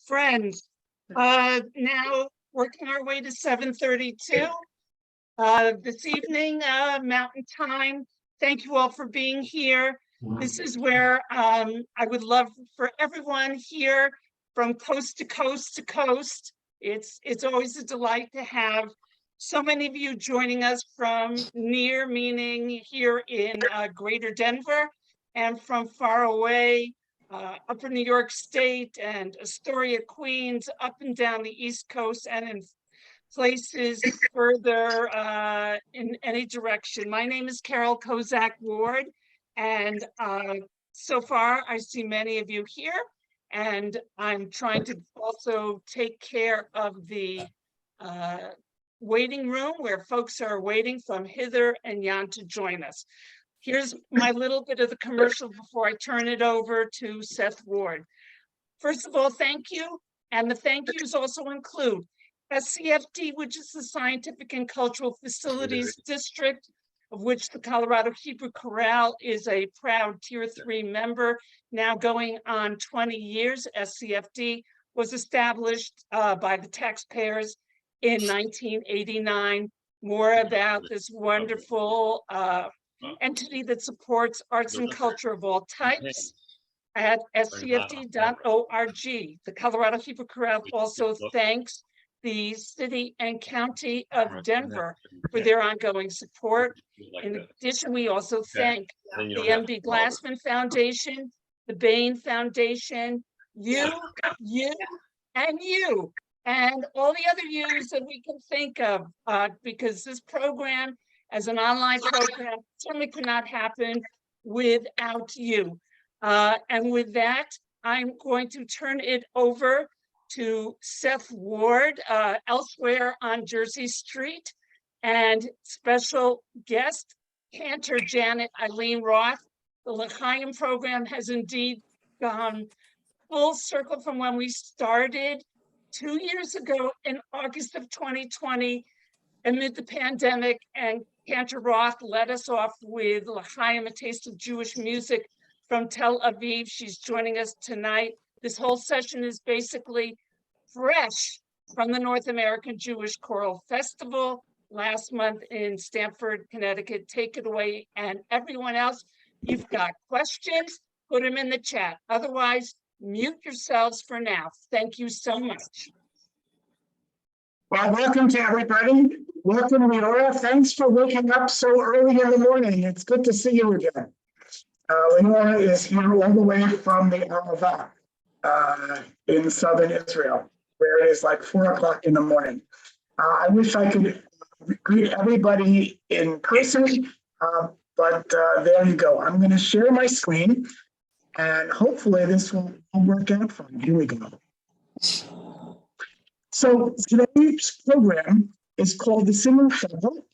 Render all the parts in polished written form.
friends. Now working our way to 7:32 this evening, Mountain Time. Thank you all for being here. This is where I would love for everyone here from coast to coast to coast. It's always a delight to have so many of you joining us from near, meaning here in Greater Denver, and from far away, Upper New York State and Astoria, Queens, up and down the East Coast, and in places further in any direction. My name is Carol Kozak Ward, and so far I see many of you here, and I'm trying to also take care of the waiting room where folks are waiting from hither and yon to join us. Here's my little bit of the commercial before I turn it over to Seth Ward. First of all, thank you. And the thank yous also include SCFD, which is the Scientific and Cultural Facilities District, of which the Colorado Hebrew Chorale is a proud Tier 3 member, now going on 20 years. SCFD was established by the taxpayers in 1989. More about this wonderful entity that supports arts and culture of all types at scfd.org. The Colorado Hebrew Chorale also thanks the city and county of Denver for their ongoing support. In addition, we also thank the MD Glassman Foundation, the Bain Foundation, you, and you, and all the other yous that we can think of, because this program, as an online program, certainly could not happen without you. And with that, I'm going to turn it over to Seth Ward, elsewhere on Jersey Street, and special guest, cantor Janet Eileen Roth. The L'chaim program has indeed gone full circle from when we started 2 years ago in August of 2020 amid the pandemic, and Cantor Roth led us off with L'chaim, a taste of Jewish music from Tel Aviv. She's joining us tonight. This whole session is basically fresh from the North American Jewish Choral Festival last month in Stamford, Connecticut. Take it away. And everyone else, you've got questions, put them in the chat. Otherwise, mute yourselves for now. Thank you so much. Well, welcome to everybody. Welcome, Leora. Thanks for waking up so early in the morning. It's good to see you again. Leora is here all the way from the Arava in southern Israel, where it is like 4 o'clock in the morning. I wish I could greet everybody in person, but there you go. I'm going to share my screen, and hopefully this will work out for me. Here we go. So today's program is called the Singing Shekel,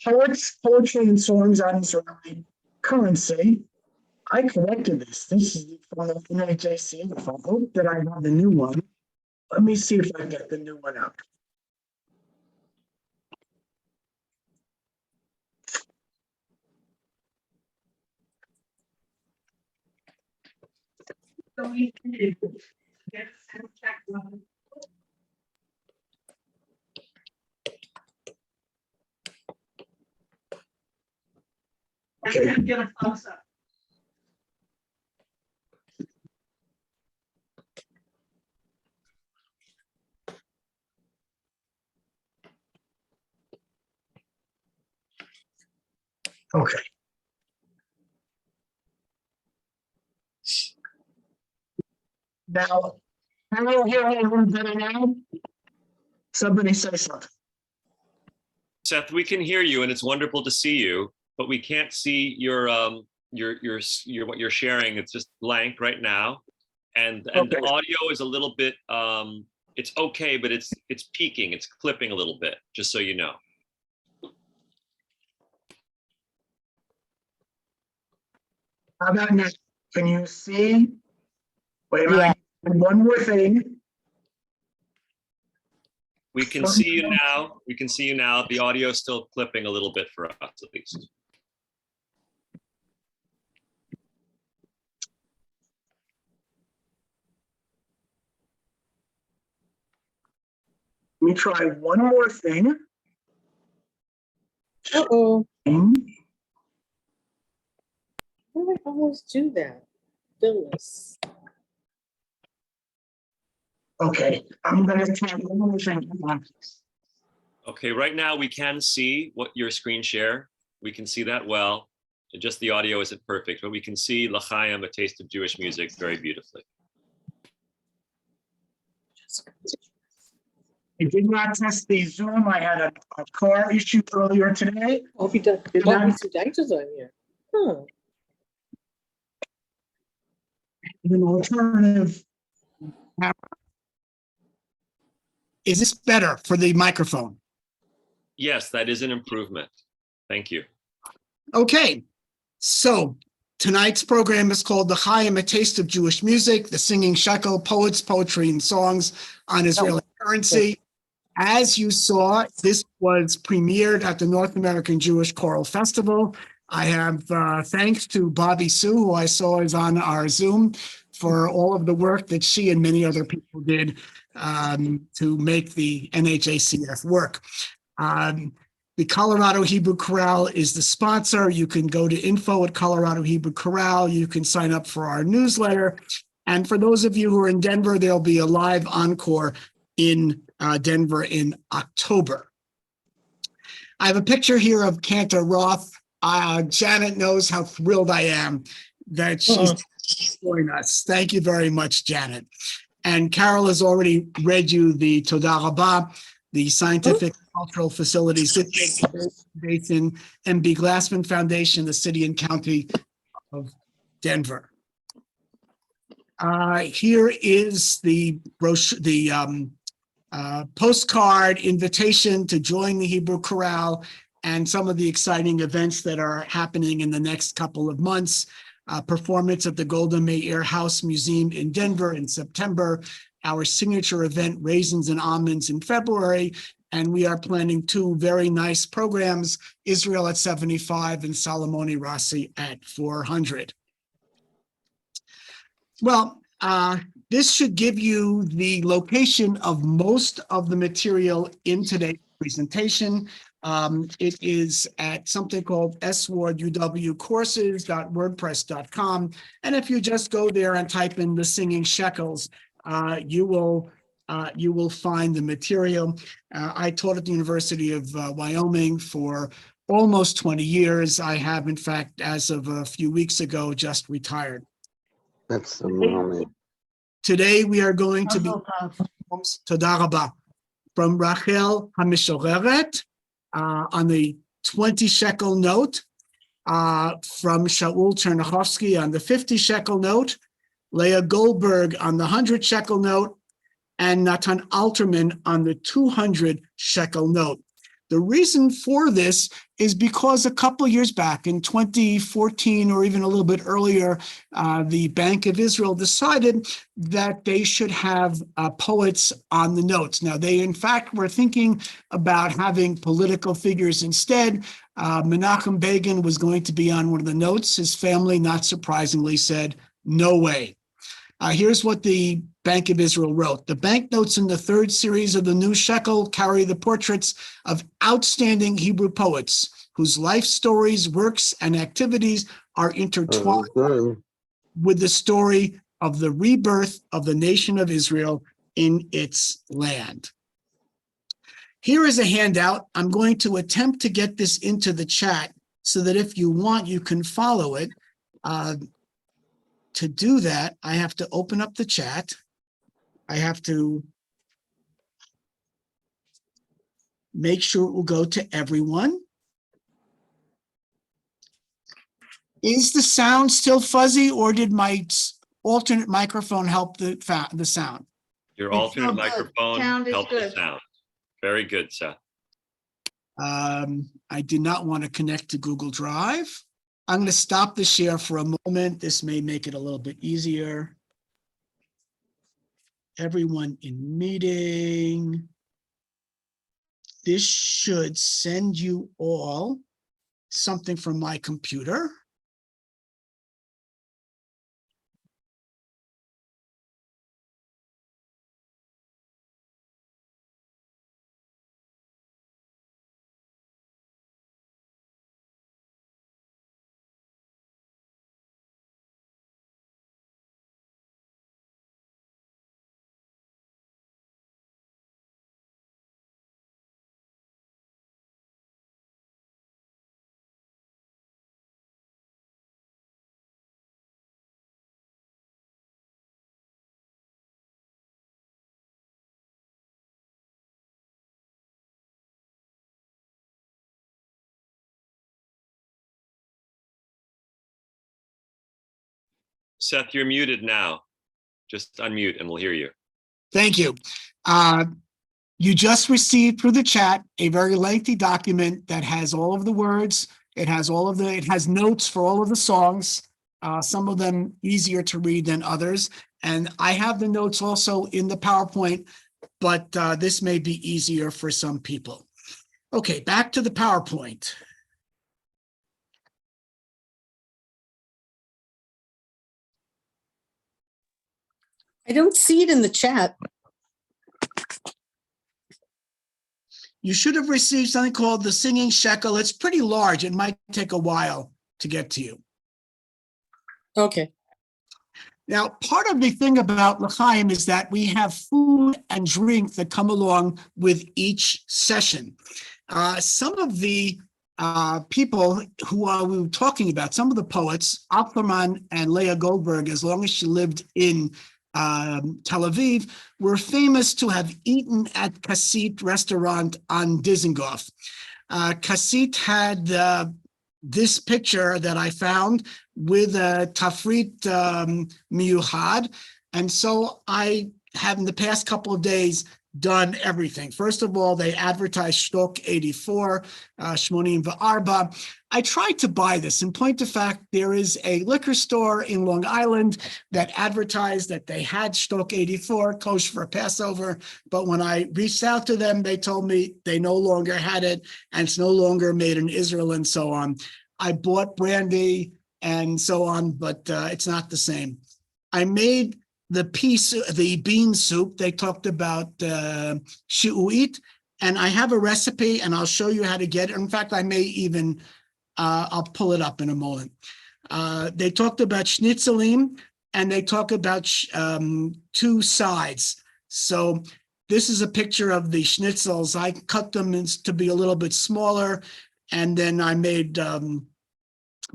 Poetry and Songs on Israeli Currency. I corrected this. This is from the NHAC. I hope that I have the new one. Let me see if I get the new one up. Okay. Get a thumbs up. Okay. Now, can you hear me a little better now? Somebody say something. Seth, we can hear you, and it's wonderful to see you, but we can't see your what you're sharing. It's just blank right now, and Okay. the audio is a little bit. It's okay, but it's peaking. It's clipping a little bit. Just so you know. How about now? Can you see? Wait a minute. One more thing. We can see you now. We can see you now. The audio is still clipping a little bit for us, at least. me try one more thing. Uh-oh. Hmm. Why do I always do that? Phyllis. Okay, I'm gonna try one more thing. Okay, right now we can see what your screen share. We can see that well. Just the audio isn't perfect, but we can see L'chaim, a taste of Jewish music, very beautifully. I did not test the Zoom. I had a car issue earlier today. Oh, he does. Did Oh, not- he's dangerous on here. Huh. An alternative. Is this better for the microphone? Yes, that is an improvement. Thank you. Okay, so tonight's program is called The Chaim, a Taste of Jewish Music, the Singing Shekel, Poets, Poetry, and Songs on Israeli Currency. As you saw, this was premiered at the North American Jewish Choral Festival. I have thanks to Bobby Sue, who I saw is on our Zoom, for all of the work that she and many other people did to make the NHACF work. The Colorado Hebrew Chorale is the sponsor. You can go to info at Colorado Hebrew Chorale. You can sign up for our newsletter. And for those of you who are in Denver, there'll be a live encore in Denver in October. I have a picture here of Cantor Roth. Janet knows how thrilled I am that she's joining us. Thank you very much, Janet. And Carol has already read you the Todah Rabbah, the Scientific Cultural Facilities Foundation, MB Glassman Foundation, the City and County of Denver. Here is the brochure, the postcard invitation to join the Hebrew Chorale and some of the exciting events that are happening in the next couple of months. Performance at the Golda Meir House Museum in Denver in September, our signature event, Raisins and Almonds, in February, and we are planning two very nice programs, Israel at 75 and Salomone Rossi at 400. Well, this should give you the location of most of the material in today's presentation. It is at something called swardUWcourses.wordpress.com. And if you just go there and type in the Singing Shekels, you will find the material. I taught at the University of Wyoming for almost 20 years. I have, in fact, as of a few weeks ago, just retired. That's the moment. Today we are going to be Todah Rabbah from Rachel HaMishoreret on the 20 shekel note, from Shaul Chernichovsky on the 50 shekel note, Leah Goldberg on the 100 shekel note, and Natan Alterman on the 200 shekel note. The reason for this is because a couple years back in 2014, or even a little bit earlier, the Bank of Israel decided that they should have poets on the notes. Now, they in fact were thinking about having political figures instead. Menachem Begin was going to be on one of the notes. His family, not surprisingly, said, no way. Here's what the Bank of Israel wrote. The banknotes in the third series of the new shekel carry the portraits of outstanding Hebrew poets whose life stories, works, and activities are intertwined with the story of the rebirth of the nation of Israel in its land. Here is a handout. I'm going to attempt to get this into the chat so that if you want, you can follow it. To do that, I have to open up the chat. I have to make sure it will go to everyone. Is the sound still fuzzy, or did my alternate microphone help the sound? Your It's alternate so good. microphone Sound is helped the good. sound. Very good, Seth. I did not want to connect to Google Drive. I'm going to stop the share for a moment. This may make it a little bit easier. Everyone in meeting. This should send you all something from my computer. Seth, you're muted now. Just unmute and we'll hear you. Thank you. You just received through the chat a very lengthy document that has all of the words. It has notes for all of the songs. Some of them easier to read than others. And I have the notes also in the PowerPoint, but this may be easier for some people. Okay, back to the PowerPoint. I don't see it in the chat. You should have received something called the Singing Shekel. It's pretty large. It might take a while to get to you. Okay. Now, part of the thing about L'chaim is that we have food and drink that come along with each session. Some of the people who we were talking about, some of the poets, Opferman and Leah Goldberg, as long as she lived in Tel Aviv, were famous to have eaten at Kassit restaurant on Dizengoff. Kassit had this picture that I found with a tafrit miyuchad. And so I have in the past couple of days done everything. First of all, they advertised Shtok 84, Shmonim V'Arba. I tried to buy this. In point of fact, there is a liquor store in Long Island that advertised that they had Shtok 84, kosher for Passover. But when I reached out to them, they told me they no longer had it and it's no longer made in Israel and so on. I bought brandy and so on, but it's not the same. I made the bean soup. They talked about shi'uit, and I have a recipe and I'll show you how to get it. In fact, I may even, I'll pull it up in a moment. They talked about schnitzelim and they talk about two sides. So this is a picture of the schnitzels. I cut them to be a little bit smaller, and then I made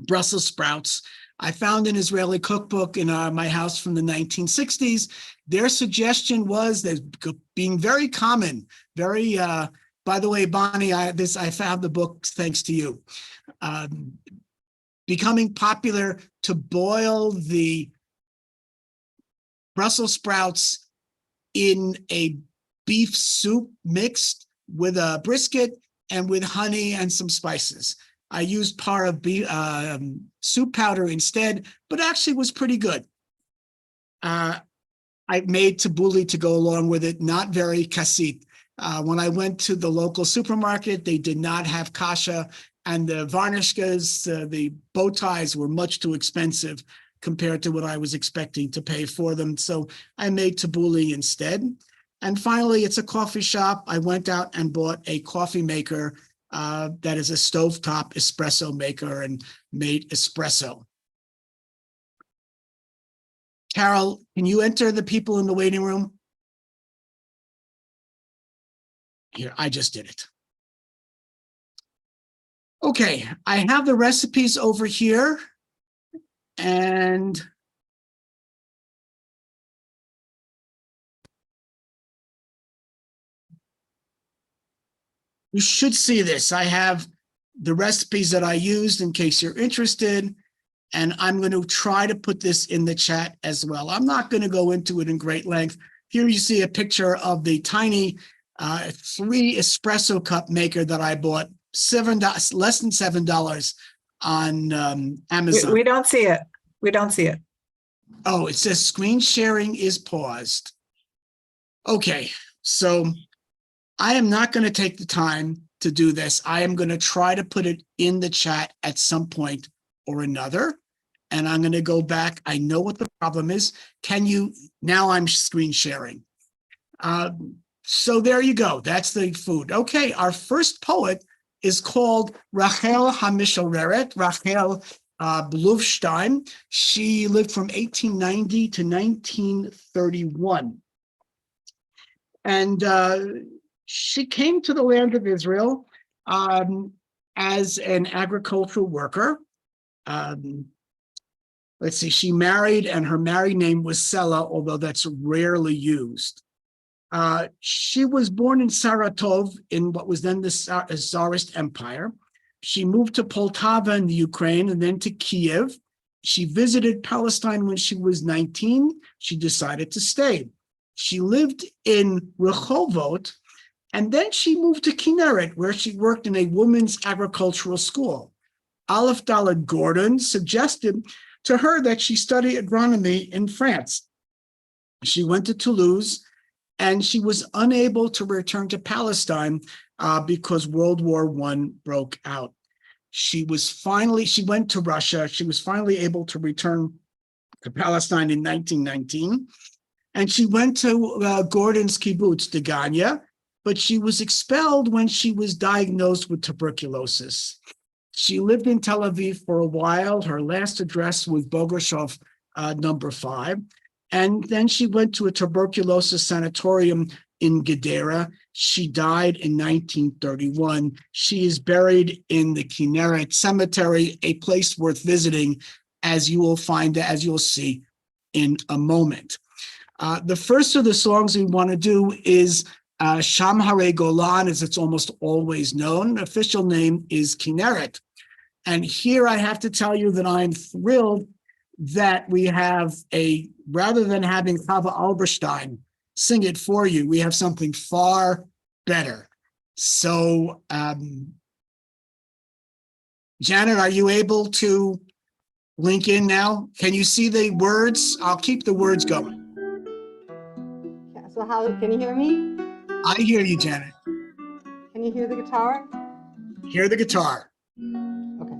Brussels sprouts. I found an Israeli cookbook in my house from the 1960s. Their suggestion was that being very common, very, by the way, Bonnie, I found the book thanks to you. Becoming popular to boil the Brussels sprouts in a beef soup mixed with a brisket and with honey and some spices. I used par of soup powder instead, but actually was pretty good. I made tabbouleh to go along with it, not very kassit. When I went to the local supermarket, they did not have kasha, and the varnishkas, the bow ties were much too expensive compared to what I was expecting to pay for them. So I made tabbouleh instead. And finally, it's a coffee shop. I went out and bought a coffee maker that is a stovetop espresso maker and made espresso. Carol, can you enter the people in the waiting room? Here, I just did it. Okay, I have the recipes over here, and you should see this. I have the recipes that I used in case you're interested, and I'm going to try to put this in the chat as well. I'm not going to go into it in great length. Here you see a picture of the tiny 3 espresso cup maker that I bought, less than $7 on Amazon. We don't see it. We don't see it. Oh, it says screen sharing is paused. Okay, so I am not going to take the time to do this. I am going to try to put it in the chat at some point or another. And I'm going to go back. I know what the problem is. Now I'm screen sharing. So there you go. That's the food. Okay, our first poet is called Rachel HaMishoreret, Rachel Blufstein. She lived from 1890 to 1931. And she came to the land of Israel as an agricultural worker. Let's see, she married, and her married name was Sela, although that's rarely used. She was born in Saratov in what was then the Tsarist Empire. She moved to Poltava in the Ukraine and then to Kiev. She visited Palestine when she was 19. She decided to stay. She lived in Rehovot, and then she moved to Kinneret, where she worked in a women's agricultural school. Aleph Dalet Gordon suggested to her that she study agronomy in France. She went to Toulouse, and she was unable to return to Palestine because World War I broke out. She went to Russia. She was finally able to return to Palestine in 1919. And she went to Gordon's kibbutz, Degania, but she was expelled when she was diagnosed with tuberculosis. She lived in Tel Aviv for a while. Her last address was Bogushov number 5. And then she went to a tuberculosis sanatorium in Gedera. She died in 1931. She is buried in the Kinneret Cemetery, a place worth visiting, as you'll see in a moment. The first of the songs we want to do is Sham Hare Golan, as it's almost always known. The official name is Kinneret. And here I have to tell you that I'm thrilled that we have rather than having Chava Alberstein sing it for you, we have something far better. So, Janet, are you able to link in now? Can you see the words? I'll keep the words going. Yeah, so how, can you hear me? I hear you, Janet. Can you hear the guitar? Hear the guitar. Okay,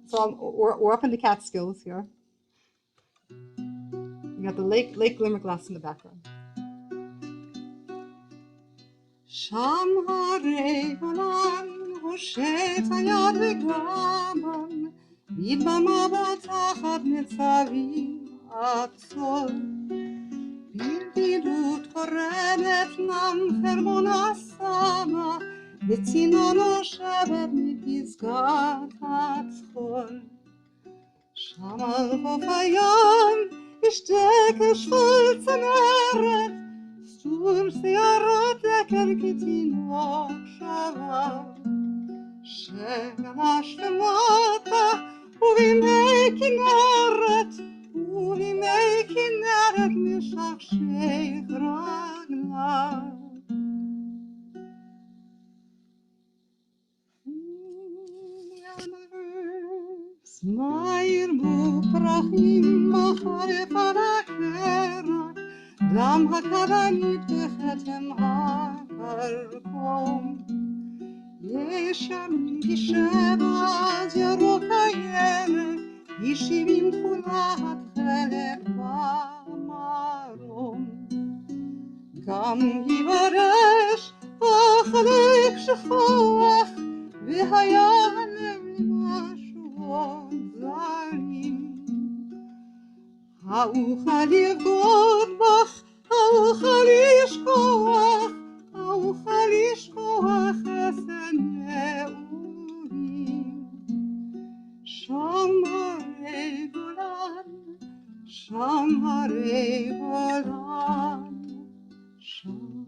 so we're up in the Catskills here. You got the Lake Glimmerglass in the background. Sham hare golan hoshet hayad vegaman vidbama batachad nitzavim atzol bildidut korenet nam hermon asama ותינון יושבת מפסגת הצחול. שם על חוף הים ישתקה שפול צנרת, סתום שערות דקל כתינוק שבר. שגלש למטה ובימי כנרת משכשך רגליו. מהיר מופרחים בחרף על הקרח, דם הכלנית בכתם הכרכום. יש שם כשבע אז ירוק הילד, ישיבים תכולת חלק במרום. גם יברש החלק שכוח, והיה הלב משורות זרים. האוכל יבגוד בך, האוכל ישכוח, האוכל ישכוח חסד נעורים. שם הרי גולן, שם הרי גולן, שם.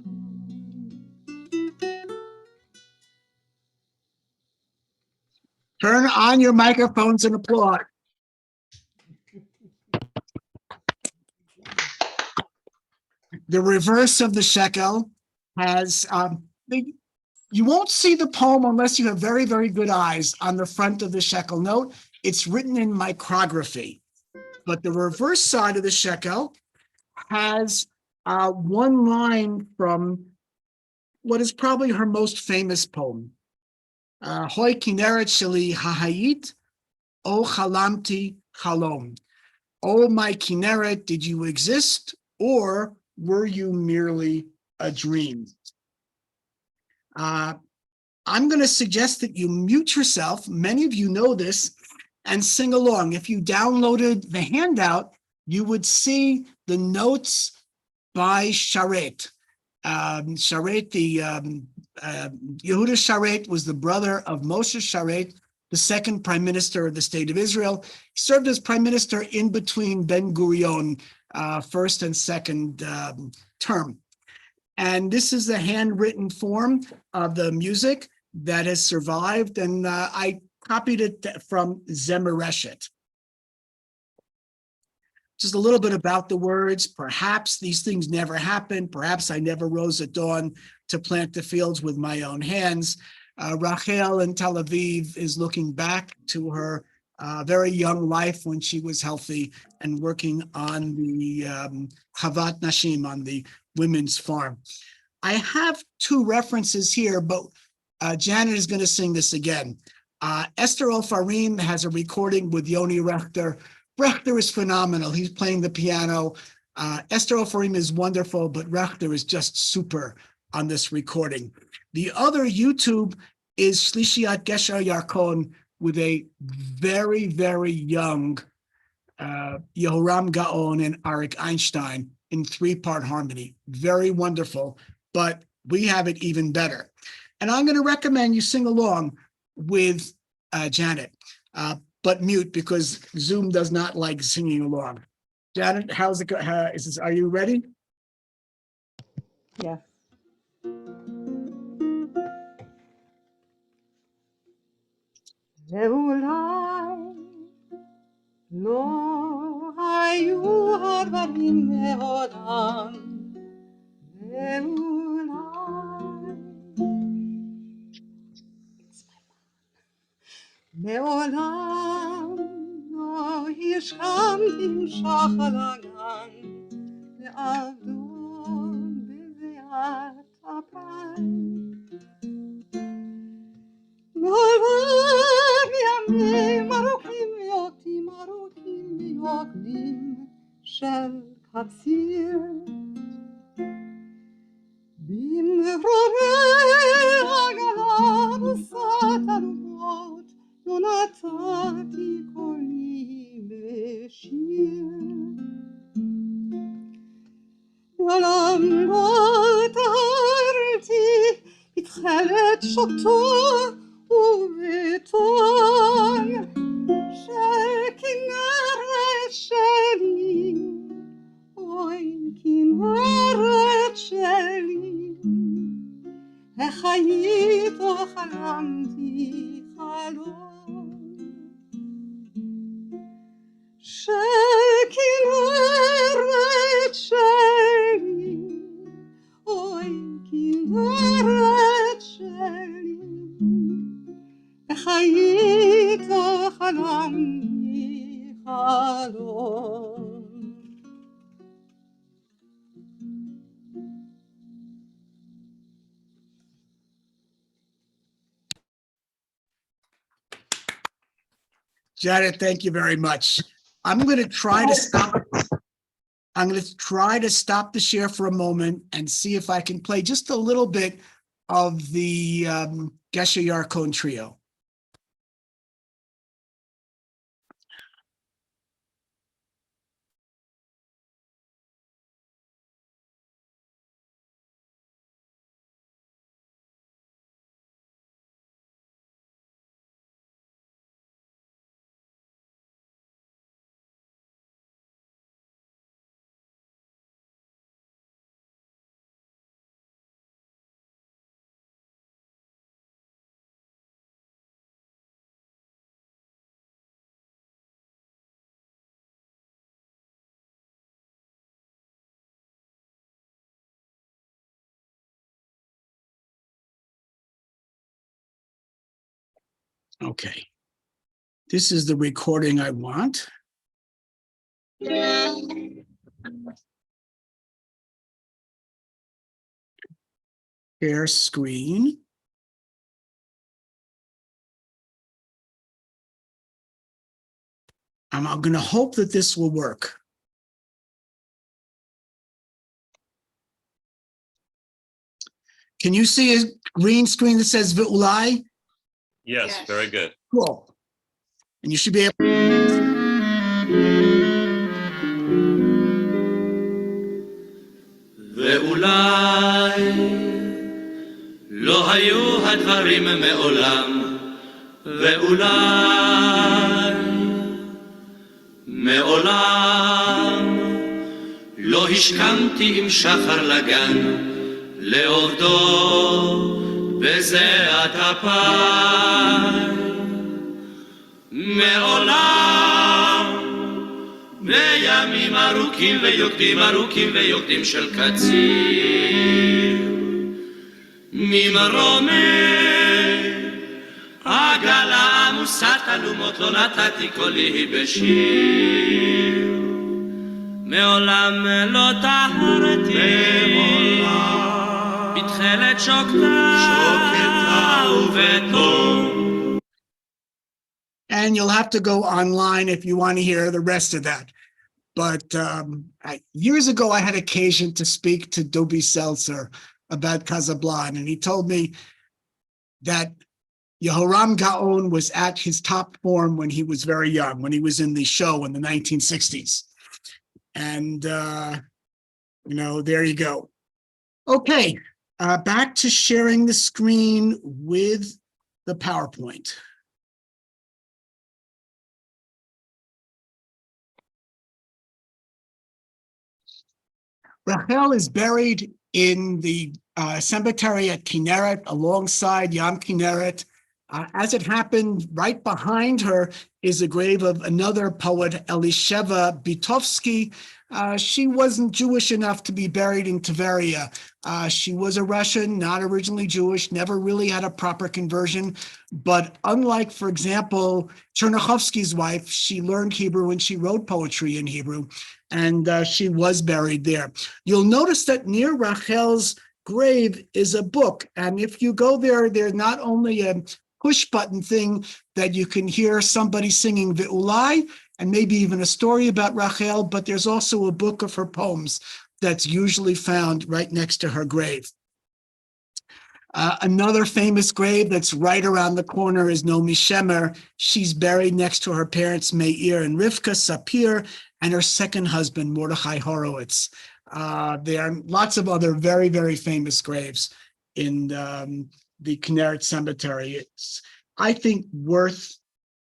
Turn on your microphones and applaud. The reverse of the shekel has, you won't see the poem unless you have very, very good eyes on the front of the shekel note. It's written in micrography. But the reverse side of the shekel has one line from what is probably her most famous poem. Hoi Kinneret sheli hahayit, o chalamti chalom. Oh, my Kinneret, did you exist, or were you merely a dream? I'm going to suggest that you mute yourself. Many of you know this, and sing along. If you downloaded the handout, you would see the notes by Sharet. Sharet, Yehuda Sharet was the brother of Moshe Sharet, the second prime minister of the state of Israel. He served as prime minister in between Ben Gurion, first and second term. And this is the handwritten form of the music that has survived, and I copied it from Zemereshet. just a little bit about the words. Perhaps these things never happened. Perhaps I never rose at dawn to plant the fields with my own hands. Rachel in Tel Aviv is looking back to her very young life when she was healthy and working on the Chavat Nashim, on the women's farm. I have two references here, but Janet is going to sing this again. Esther Ofarim has a recording with Yoni Rechter. Rechter is phenomenal. He's playing the piano. Esther Ofarim is wonderful, but Rechter is just super on this recording. The other YouTube is Shlishiat Gesher Yarkon with a very, very young Yehoram Gaon and Arik Einstein in 3-part harmony. Very wonderful, but we have it even better. And I'm going to recommend you sing along with Janet, but mute because Zoom does not like singing along. Janet, how's it go? Are you ready? Yes. ואולי לא היו הדברים מעולם, ואולי מעולם לא השכמתי עם שחר הגן, לעבדון בזיעת אפיים. מלבד ימים ארוכים ויוקדים של קציר, במרובי עגלה נושאת ערובות, לא נתתי קולי לשיר. ולמרות טהרתי בתכלת שוקתו ובטון של כנרת שלי, אוי כנרת שלי, איך היית חלמתי חלום של כנרת שלי, אוי כנרת שלי, איך היית חלמתי חלום. Janet, thank you very much. I'm going to try to stop. I'm going to try to stop the share for a moment and see if I can play just a little bit of the Gesher Yarkon trio. Okay. This is the recording I want. Share screen. I'm going to hope that this will work. Can you see a green screen that says Ve'ulai? Yes, very good. Cool. And you should be able. ואולי לא היו הדברים מעולם, ואולי מעולם לא השכמתי עם שחר לגן, לעובדו בזיעת אפיים. מעולם בימים ארוכים ויוקדים של קציר ממרומי עגלה עמוסת אלומות לא נתתי קולי בשיר מעולם לא טהרתי בתכלת שוקתה ובתום. And you'll have to go online if you want to hear the rest of that. But years ago, I had occasion to speak to Dobi Seltzer about Casablanca, and he told me that Yehoram Gaon was at his top form when he was very young, when he was in the show in the 1960s. And, there you go. Okay, back to sharing the screen with the PowerPoint. Rachel is buried in the cemetery at Kinneret alongside Yam Kinneret. As it happened, right behind her is a grave of another poet, Elisheva Bitovsky. She wasn't Jewish enough to be buried in Tveria. She was a Russian, not originally Jewish, never really had a proper conversion. But unlike, for example, Chernyakhovsky's wife, she learned Hebrew and she wrote poetry in Hebrew, and she was buried there. You'll notice that near Rachel's grave is a book. And if you go there, there's not only a push button thing that you can hear somebody singing Ve'ulai, and maybe even a story about Rachel, but there's also a book of her poems that's usually found right next to her grave. Another famous grave that's right around the corner is Nomi Shemer. She's buried next to her parents, Meir and Rivka Sapir, and her second husband, Mordechai Horowitz. There are lots of other very, very famous graves in the Kinneret Cemetery. It's, I think, worth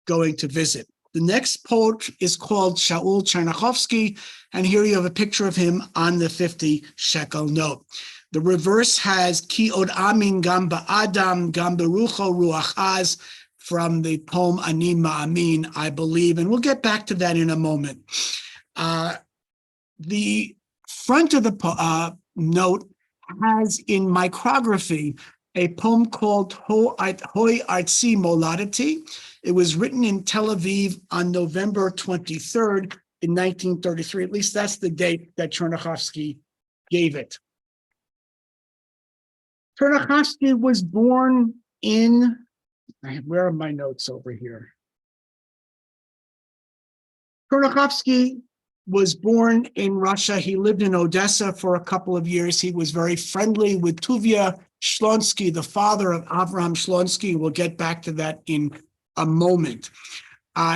going to visit. The next poet is called Shaul Chernyakhovsky, and here you have a picture of him on the 50 shekel note. The reverse has Ki od amin gam ba'adam gam berucho ruach az from the poem Ani Ma'amin, I believe, and we'll get back to that in a moment. The front of the note has in micrography a poem called Hoi Artsi Moladati. It was written in Tel Aviv on November 23rd in 1933. At least that's the date that Chernyakhovsky gave it. Chernyakhovsky was born in, where are my notes over here? Chernyakhovsky was born in Russia. He lived in Odessa for a couple of years. He was very friendly with Tuvia Shlonsky, the father of Avraham Shlonsky. We'll get back to that in a moment.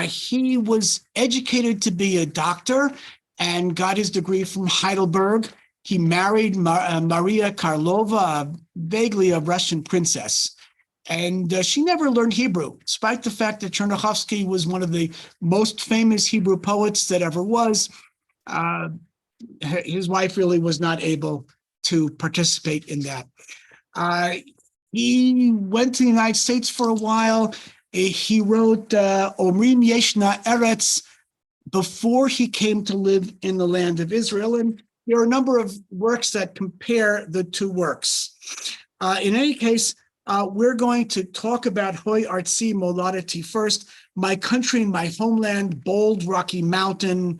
He was educated to be a doctor and got his degree from Heidelberg. He married Maria Karlova, vaguely a Russian princess. And she never learned Hebrew, despite the fact that Chernyakhovsky was one of the most famous Hebrew poets that ever was. His wife really was not able to participate in that. He went to the United States for a while. He wrote Omrim Yeshna Eretz before he came to live in the land of Israel. And there are a number of works that compare the two works. In any case, we're going to talk about Hoi Artsi Moladati first. My country, my homeland, bold rocky mountain,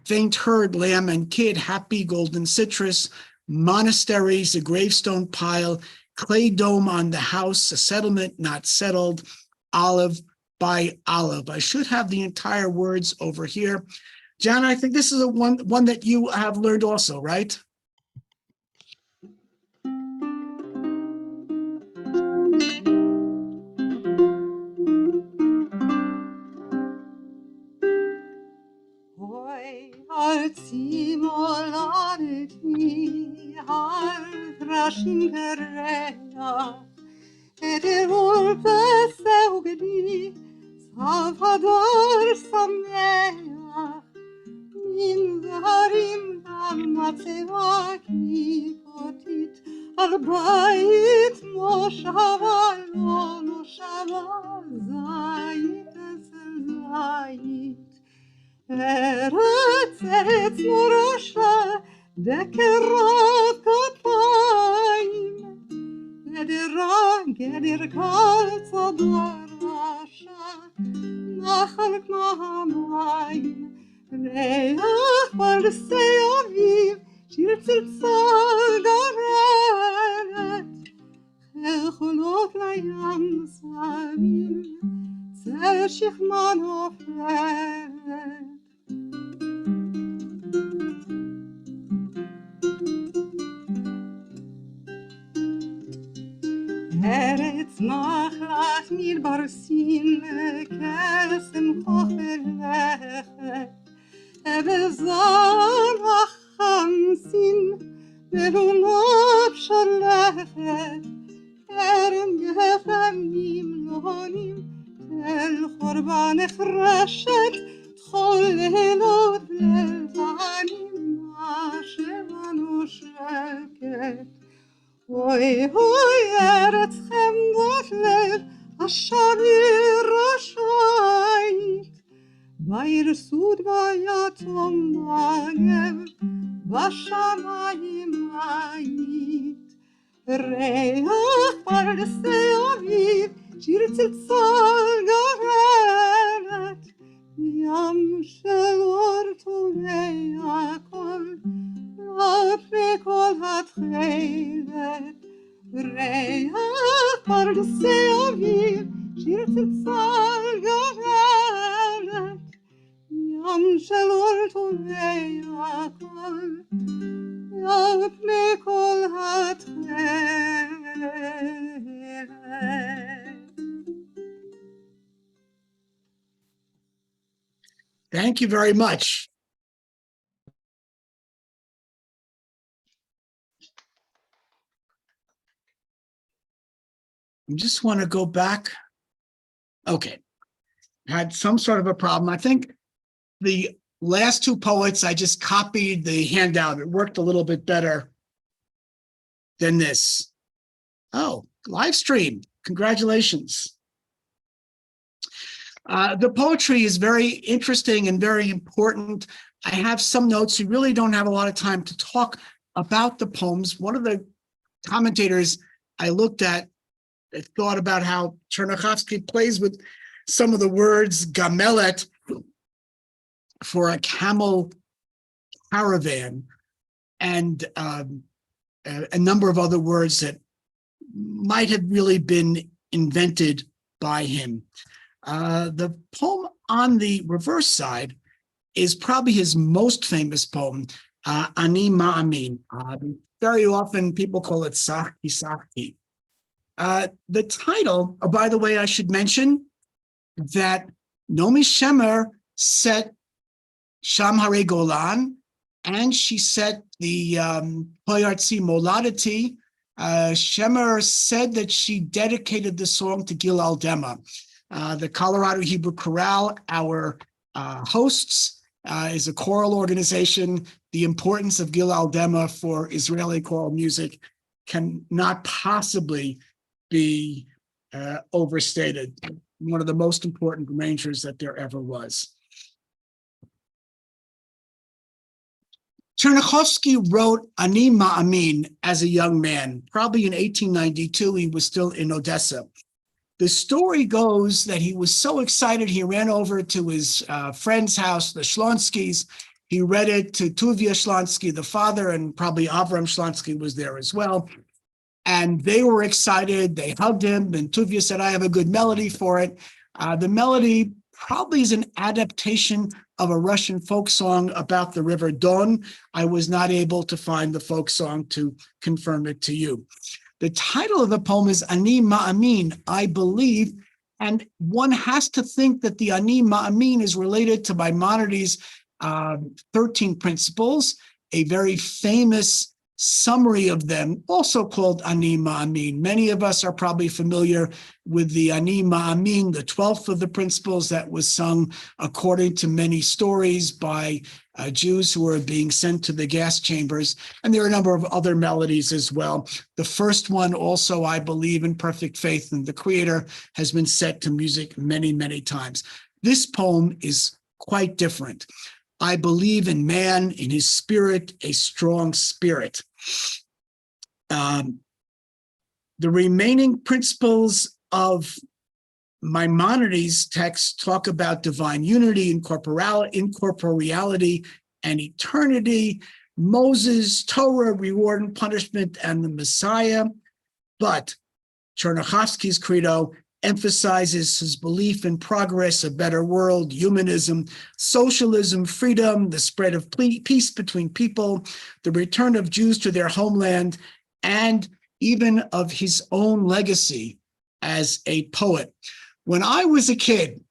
faint herd, lamb and kid, happy golden citrus, monasteries, a gravestone pile, clay dome on the house, a settlement not settled, olive by olive. I should have the entire words over here. John, I think this is one that you have learned also, right? Hoi artsi moladati har thrashing kereach et volpes eugedi savador sameach min zaharim dal matzevaki potit al bayit moshava lo moshava zayit esel zayit ארץ עץ מורשה, דקרת כפיים, גדר קלצה דרשה, נחל כמהמים, ריח פרסי אביב, שיר צלצל גררת, חלחולות לים סביב, צל שכמה נופלת. ארץ נחלת מדבר סין, קסם כוחל לכת, וזר החמסין, ולונות שלכת, כרם גפנים לונים, תל חורבה נחרשת, תחול לילות ללבנים, השבה נושקת. אוי אוי ארץ חמדת לב, השביר רשאית, בירסות ביתום בגב, בשמיים היית. ריח פרסי אביב, שיר צלצל גררת, ים של אור טובי הכל, על פני כל התכלת. ריח פרסי אביב, שיר צלצל גררת, ים של אור טובי הכל, על פני כל התכלת. Thank you very much. I just want to go back. Okay. Had some sort of a problem. I think the last two poets, I just copied the handout. It worked a little bit better than this. Oh, live stream. Congratulations. The poetry is very interesting and very important. I have some notes. We really don't have a lot of time to talk about the poems. One of the commentators I looked at thought about how Chernyakhovsky plays with some of the words gamelet for a camel caravan and a number of other words that might have really been invented by him. The poem on the reverse side is probably his most famous poem, Ani Ma'amin. Very often people call it Sahki Sahki. The title, oh, by the way, I should mention that Nomi Shemer set Sham Hare Golan, and she set the Hoyartzi Moladati. Shemer said that she dedicated the song to Gil Aldema. The Colorado Hebrew Chorale, our hosts, is a choral organization. The importance of Gil Aldema for Israeli choral music cannot possibly be overstated. One of the most important arrangers that there ever was. Chernyakhovsky wrote Ani Ma'amin as a young man. Probably in 1892, he was still in Odessa. The story goes that he was so excited, he ran over to his friend's house, the Shlonskys. He read it to Tuvia Shlonsky, the father, and probably Avram Shlonsky was there as well. And they were excited. They hugged him, and Tuvia said, I have a good melody for it. The melody probably is an adaptation of a Russian folk song about the river Don. I was not able to find the folk song to confirm it to you. The title of the poem is Ani Ma'amin, I believe, and one has to think that the Ani Ma'amin is related to Maimonides' 13 Principles, a very famous summary of them, also called Ani Ma'amin. Many of us are probably familiar with the Ani Ma'amin, the 12th of the Principles that was sung according to many stories by Jews who were being sent to the gas chambers. And there are a number of other melodies as well. The first one also, I believe in perfect faith in the Creator, has been set to music many, many times. This poem is quite different. I believe in man, in his spirit, a strong spirit. The remaining principles of Maimonides' text talk about divine unity, incorporeality, and eternity, Moses, Torah, reward and punishment, and the Messiah. But Chernyakhovsky's credo emphasizes his belief in progress, a better world, humanism, socialism, freedom, the spread of peace between people, the return of Jews to their homeland, and even of his own legacy as a poet. When I was a kid,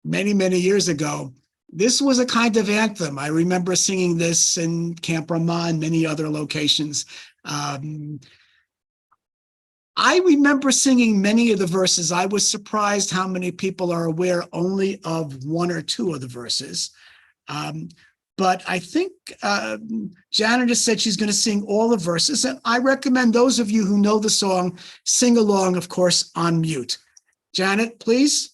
many, many years ago, this was a kind of anthem. I remember singing this in Camp Ramah and many other locations. I remember singing many of the verses. I was surprised how many people are aware only of one or two of the verses. But I think Janet has said she's going to sing all the verses, and I recommend those of you who know the song sing along, of course, on mute. Janet, please.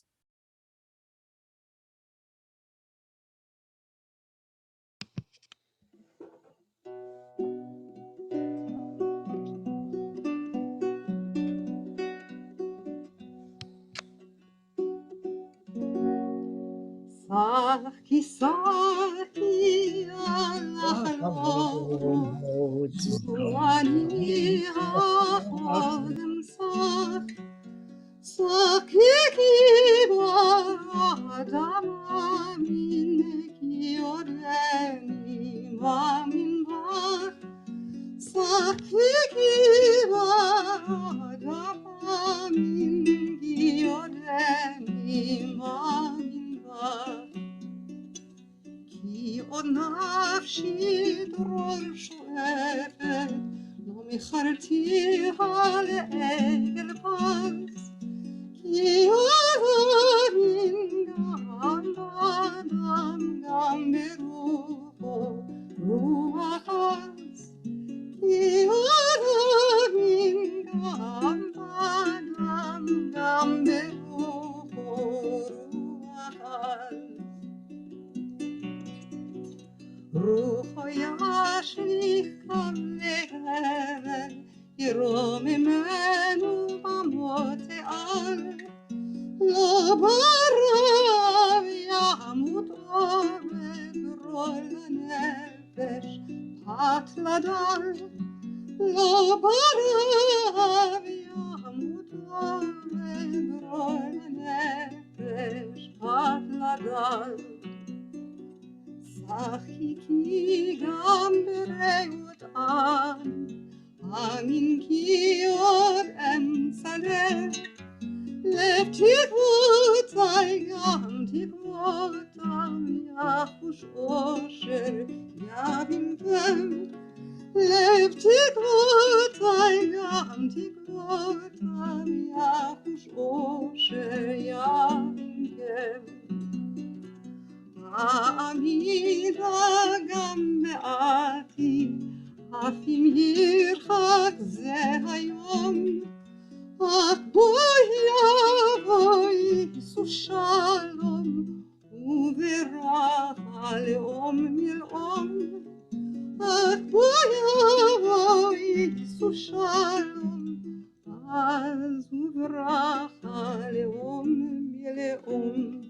Saki saki alachlom, zuani ha'odem sak, saki kibar adama min ki odeni mamin bach, saki kibar adama min ki odeni mamin bach. כי עוד נפשי דרור שואפת, לא מכרתיה לעגל פס, כי אוהבים גם באדם גם ברוחו רוח עז, כי אוהבים גם באדם גם ברוחו רוח עז. רוחו ישליך קו להבל, ירום ממנו במות העל, לא ברב ימות עובד רול לנפש פת לדל, לא ברב ימות עובד רול לנפש פת לדל. סחי כי גם ברעות עם, אמין כי עוד אמצע לב, לב תקוותיי גם תקוותם, יחוש אושר יבינכם, לב תקוותיי גם תקוותם, יחוש אושר יבינכם. העמידה גם בעתיד, אף אם ירחק זה היום, אך בו יבוא יישאו שלום, וברכה לאום מלאום, אך בו יבוא יישאו שלום, אז וברכה לאום מלאום.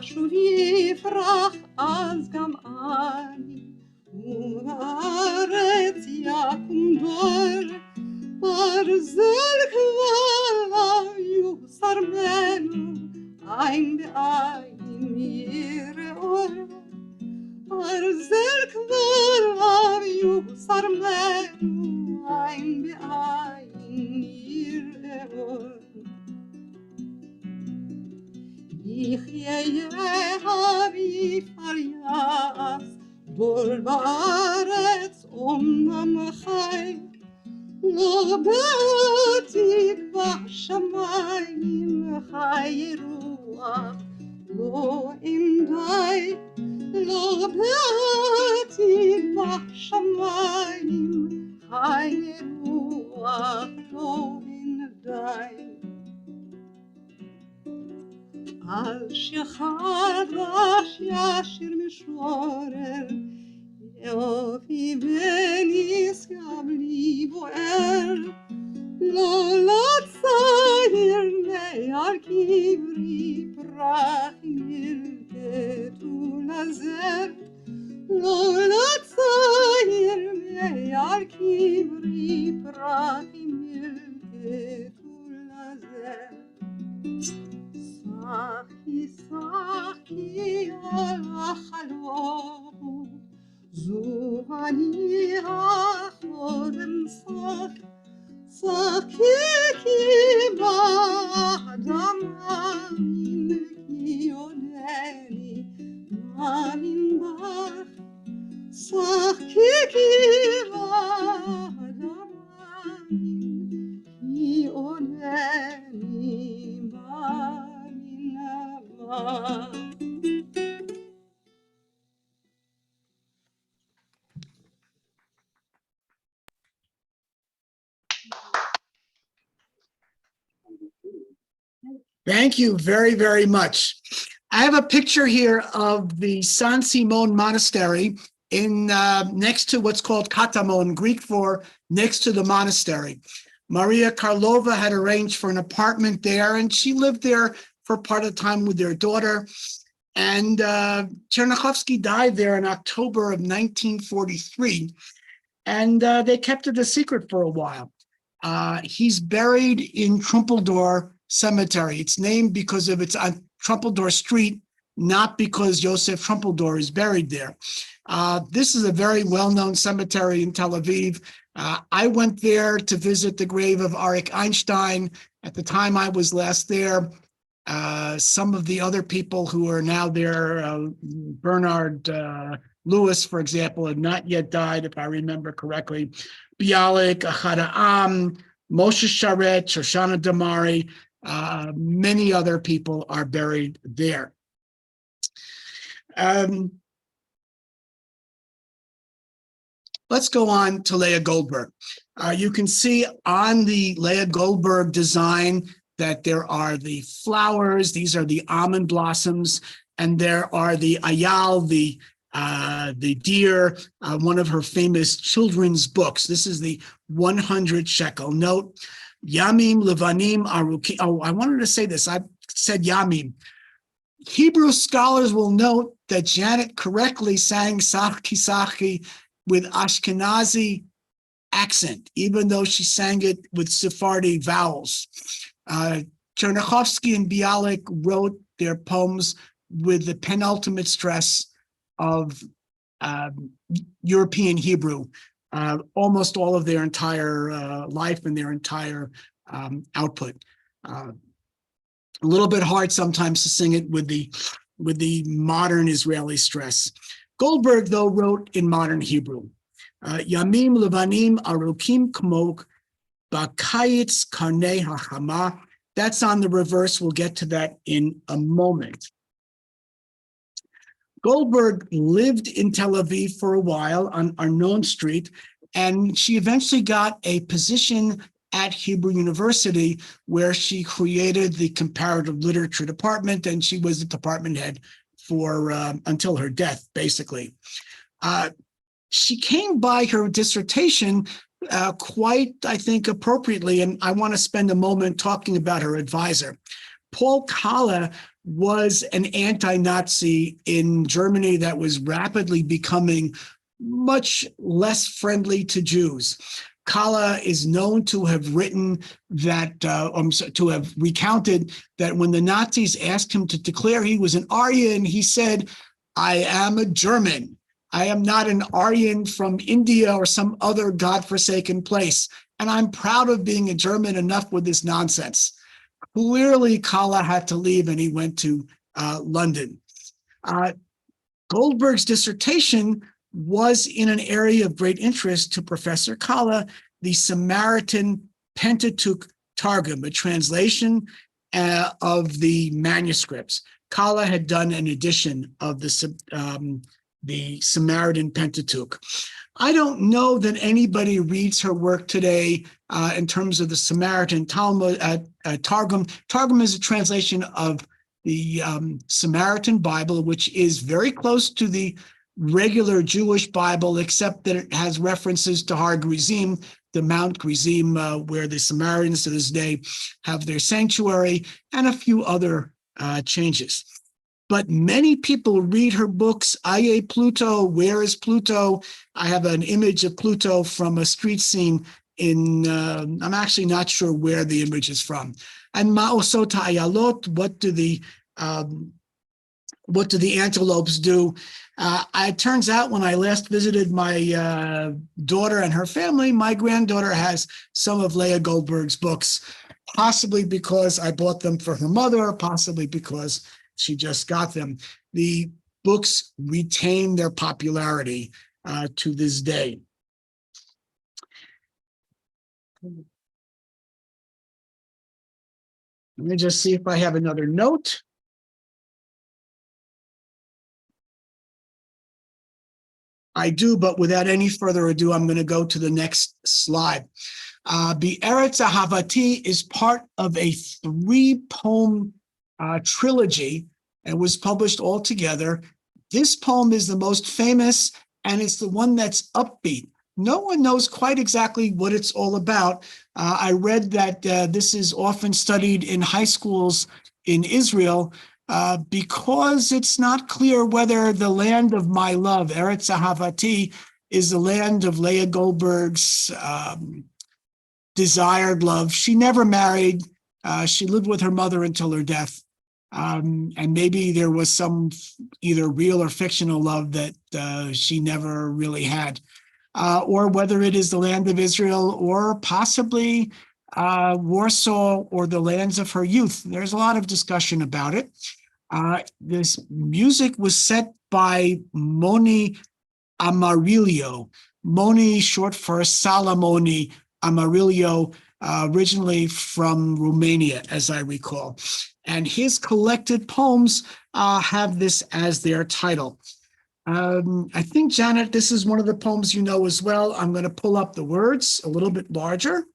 ישוב יפרח אז גם אני, ובארץ יקום דור, ברזל כבר יוסר ממנו, עין בעין יראה אור, ברזל כבר יוסר ממנו, עין בעין יראה אור. יחיה ויפעל יעש, דור בארץ אומנם חי, לא בעתיד בשמיים חיי רוח, לא אין די, לא בעתיד בשמיים חיי רוח, לא אין די. שחדש ישיר משורר, יופי ונשגב לי בוער, לא לצייר ליד קברי פרחים ילקטו לזר, לא לצייר ליד קברי פרחים ילקטו לזר. שחקי שחקי על החלום, זו אני החולם שח, שחקי כי באדמה מן כי עודני מאמין בך, שחקי כי באדמה מן כי עודני מאמין בך. Thank you very, very much. I have a picture here of the San Simon Monastery in next to what's called Katamon, Greek for next to the monastery. Maria Karlova had arranged for an apartment there, and she lived there for part of the time with their daughter. And Chernyakhovsky died there in October of 1943, and they kept it a secret for a while. He's buried in Trumpeldor Cemetery. It's named because of it's on Trumpeldor Street, not because Yosef Trumpeldor is buried there. This is a very well-known cemetery in Tel Aviv. I went there to visit the grave of Arik Einstein. At the time I was last there, some of the other people who are now there, Bernard Lewis, for example, had not yet died, if I remember correctly. Bialik, Ahad Ha'am, Moshe Sharet, Shoshana Damari, many other people are buried there. Let's go on to Leah Goldberg. You can see on the Leah Goldberg design that there are the flowers. These are the almond blossoms, and there are the ayal, the deer, one of her famous children's books. This is the 100 shekel note. Yamim levanim aruki. Oh, I wanted to say this. I said yamim. Hebrew scholars will note that Janet correctly sang Sachki Sachki with Ashkenazi accent, even though she sang it with Sephardi vowels. Chernyakhovsky and Bialik wrote their poems with the penultimate stress of European Hebrew, almost all of their entire life and their entire output. A little bit hard sometimes to sing it with the modern Israeli stress. Goldberg, though, wrote in modern Hebrew. Yamim levanim arukim kmok bakayitz karnei hachama. That's on the reverse. We'll get to that in a moment. Goldberg lived in Tel Aviv for a while on Arnon Street, and she eventually got a position at Hebrew University where she created the comparative literature department, and she was the department head for until her death, basically. She came by her dissertation quite, I think, appropriately, and I want to spend a moment talking about her advisor. Paul Kalla was an anti-Nazi in Germany that was rapidly becoming much less friendly to Jews. Kalla is known to have written that, to have recounted that when the Nazis asked him to declare he was an Aryan, he said, "I am a German. I am not an Aryan from India or some other godforsaken place. And I'm proud of being a German, enough with this nonsense." Clearly, Kalla had to leave and he went to London. Goldberg's dissertation was in an area of great interest to Professor Kalla, the Samaritan Pentateuch Targum, a translation of the manuscripts. Kalla had done an edition of the Samaritan Pentateuch. I don't know that anybody reads her work today in terms of the Samaritan Talmud, Targum. Targum is a translation of the Samaritan Bible, which is very close to the regular Jewish Bible, except that it has references to Har Gerizim, the Mount Gerizim, where the Samaritans to this day have their sanctuary, and a few other changes. But many people read her books, Aye Pluto, Where is Pluto? I have an image of Pluto from a street scene in, I'm actually not sure where the image is from. And Ma'osot Ayalot, what do the antelopes do? It turns out when I last visited my daughter and her family, my granddaughter has some of Leah Goldberg's books, possibly because I bought them for her mother, possibly because she just got them. The books retain their popularity to this day. Let me just see if I have another note. I do, but without any further ado, I'm going to go to the next slide. Be'eretz Ahavati is part of a 3-poem trilogy and was published all together. This poem is the most famous, and it's the one that's upbeat. No one knows quite exactly what it's all about. I read that this is often studied in high schools in Israel because it's not clear whether the land of my love, Eretz Ahavati, is the land of Leah Goldberg's desired love. She never married. She lived with her mother until her death. And maybe there was some either real or fictional love that she never really had. Or whether it is the land of Israel or possibly Warsaw or the lands of her youth. There's a lot of discussion about it. This music was set by Moni Amarillo. Moni, short for Salamoni Amarillo, originally from Romania, as I recall. And his collected poems have this as their title. I think, Janet, this is one of the poems you know as well. I'm going to pull up the words a little bit larger.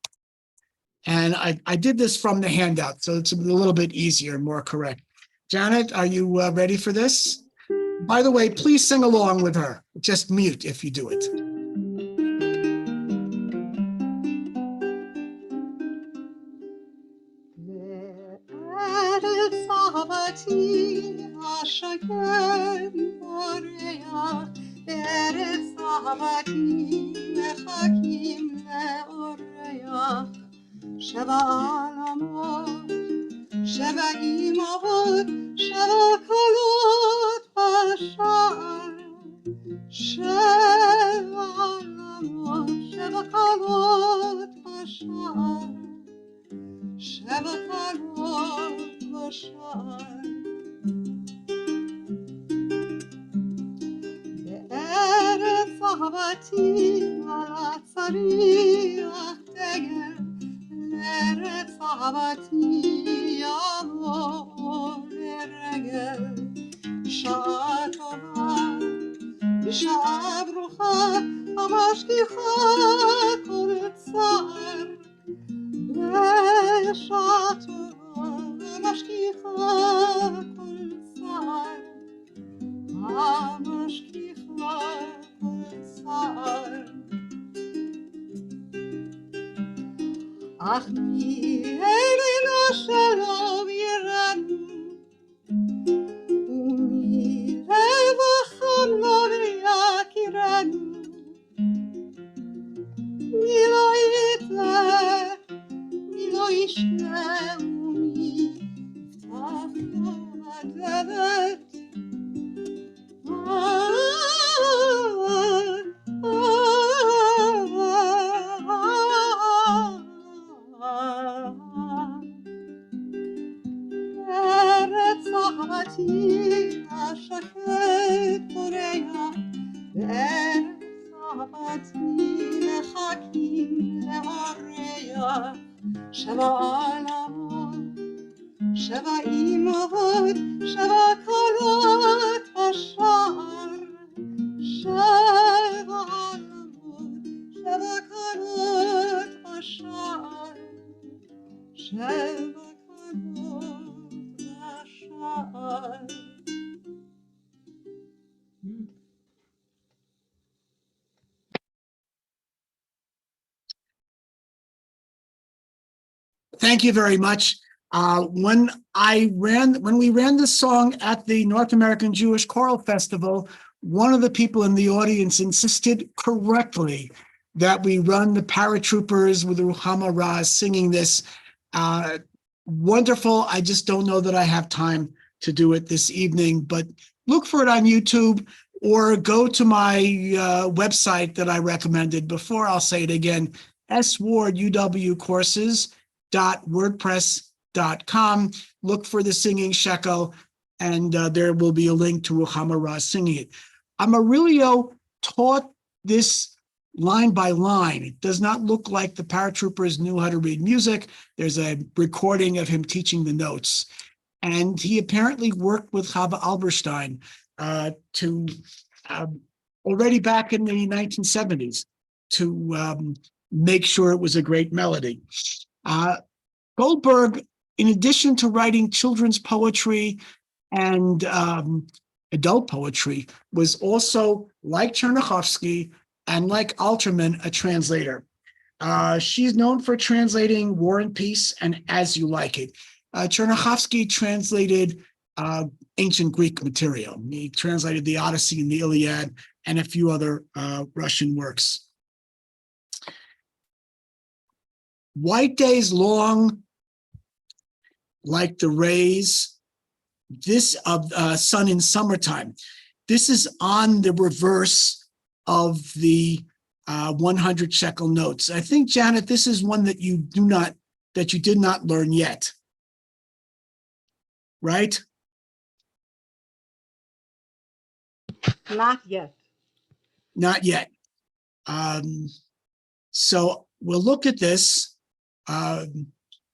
And I did this from the handout, so it's a little bit easier and more correct. Janet, are you ready for this? By the way, please sing along with her. Just mute if you do it. שבע עולמות, שבע אימהות, שבע קולות בשער. שבע עולמות, שבע קולות בשער. שבע קולות בשער. בארץ אהבתי על הצריח דגל, ארץ אהבתי יבוא לרגל. שעה טובה בשעה ברוכה המשגיחה כל צער. בשעה טובה המשגיחה כל צער. המשגיחה כל צער. אך מי אלינו שלום ירנו, ומי רווחה לא יכירנו. מי לא יתלה, מי לא ישנה, ומי יפתח לו הדלת. ארץ אהבתי השקט פורח, בארץ אהבתי מחכים לאורח. שבע עולמות, שבע אימהות, שבע קולות בשער. שבע עולמות, שבע קולות בשער. שבע קולות בשער. Thank you very much. When we ran this song at the North American Jewish Choral Festival, one of the people in the audience insisted correctly that we run the paratroopers with Ruhama Raz singing this. Wonderful. I just don't know that I have time to do it this evening, but look for it on YouTube or go to my website that I recommended before. I'll say it again, swardUWcourses.wordpress.com. Look for the Singing Shekel, and there will be a link to Ruhama Raz singing it. Amarillo taught this line by line. It does not look like the paratroopers knew how to read music. There's a recording of him teaching the notes. And he apparently worked with Chava Alberstein to already back in the 1970s to make sure it was a great melody. Goldberg, in addition to writing children's poetry and adult poetry, was also, like Chernyakhovsky and like Alterman, a translator. She's known for translating War and Peace and As You Like It. Chernyakhovsky translated ancient Greek material. He translated the Odyssey and the Iliad and a few other Russian works. White Days Long, like the rays, this of sun in summertime. This is on the reverse of the 100 shekel notes. I think, Janet, this is one that you did not learn yet, right? Not yet. Not yet. So we'll look at this.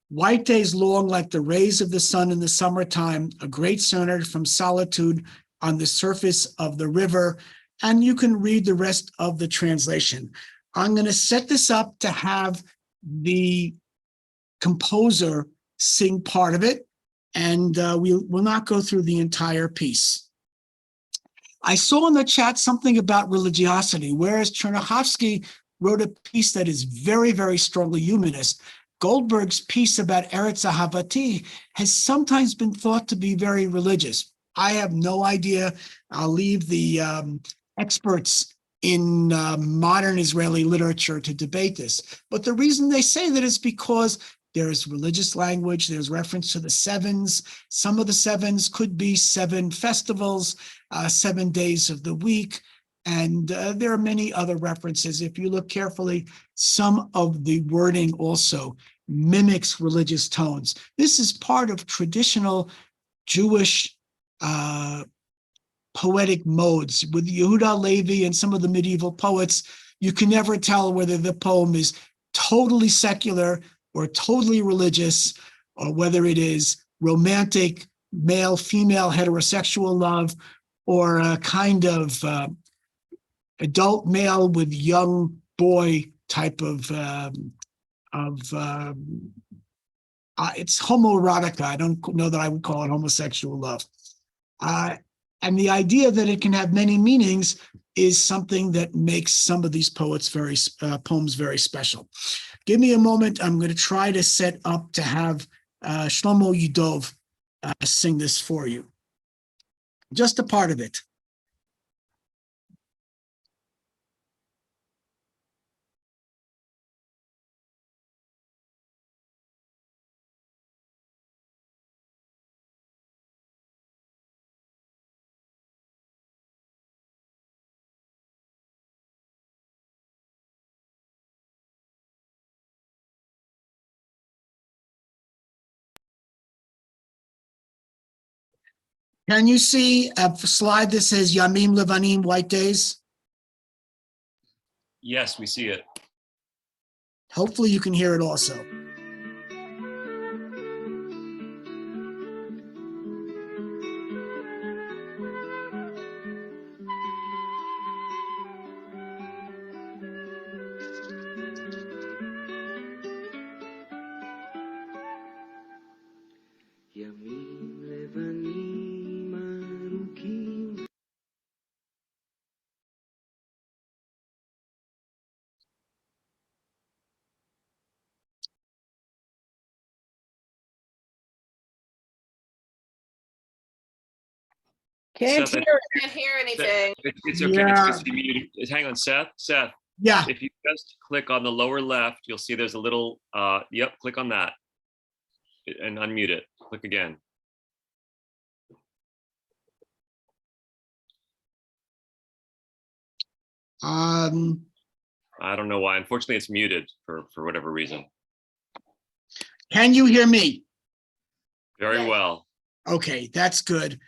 White Days Long, like the rays of the sun in the summertime, a great sonnet from solitude on the surface of the river. And you can read the rest of the translation. I'm going to set this up to have the composer sing part of it, and we will not go through the entire piece. I saw in the chat something about religiosity, whereas Chernyakhovsky wrote a piece that is very, very strongly humanist. Goldberg's piece about Eretz Ahavati has sometimes been thought to be very religious. I have no idea. I'll leave the experts in modern Israeli literature to debate this. But the reason they say that is because there's religious language, there's reference to the sevens. Some of the sevens could be 7 festivals, 7 days of the week, and there are many other references. If you look carefully, some of the wording also mimics religious tones. This is part of traditional Jewish poetic modes. With Yehuda Levi and some of the medieval poets, you can never tell whether the poem is totally secular or totally religious, or whether it is romantic, male-female heterosexual love, or a kind of adult male with young boy type of it's homoerotica. I don't know that I would call it homosexual love. And the idea that it can have many meanings is something that makes some of these poems very special. Give me a moment. I'm going to try to set up to have Shlomo Yudov sing this for you. Just a part of it. Can you see a slide that says Yamim Levanim, white days? Yes, we see it. Hopefully you can hear it also. Can't Seth, hear. Can't hear anything. it's okay. Yeah. It's just muted. Hang on, Seth. Yeah, If you just click on the lower left, you'll see there's a little, yep, click on that and unmute it. Click again. I don't know why. Unfortunately, it's muted for whatever reason. can you hear me? Very Yes. well. Okay, that's good.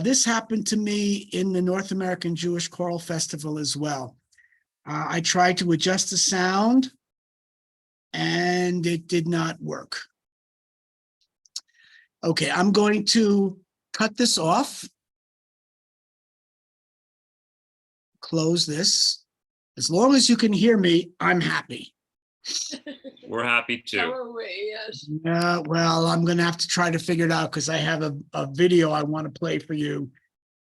This happened to me in the North American Jewish Choral Festival as well. I tried to adjust the sound and it did not work. Okay, I'm going to cut this off. Close this. As long as you can hear me, I'm happy. We're happy too. Probably, yes. Yeah, well, I'm gonna have to try to figure it out because I have a video I want to play for you,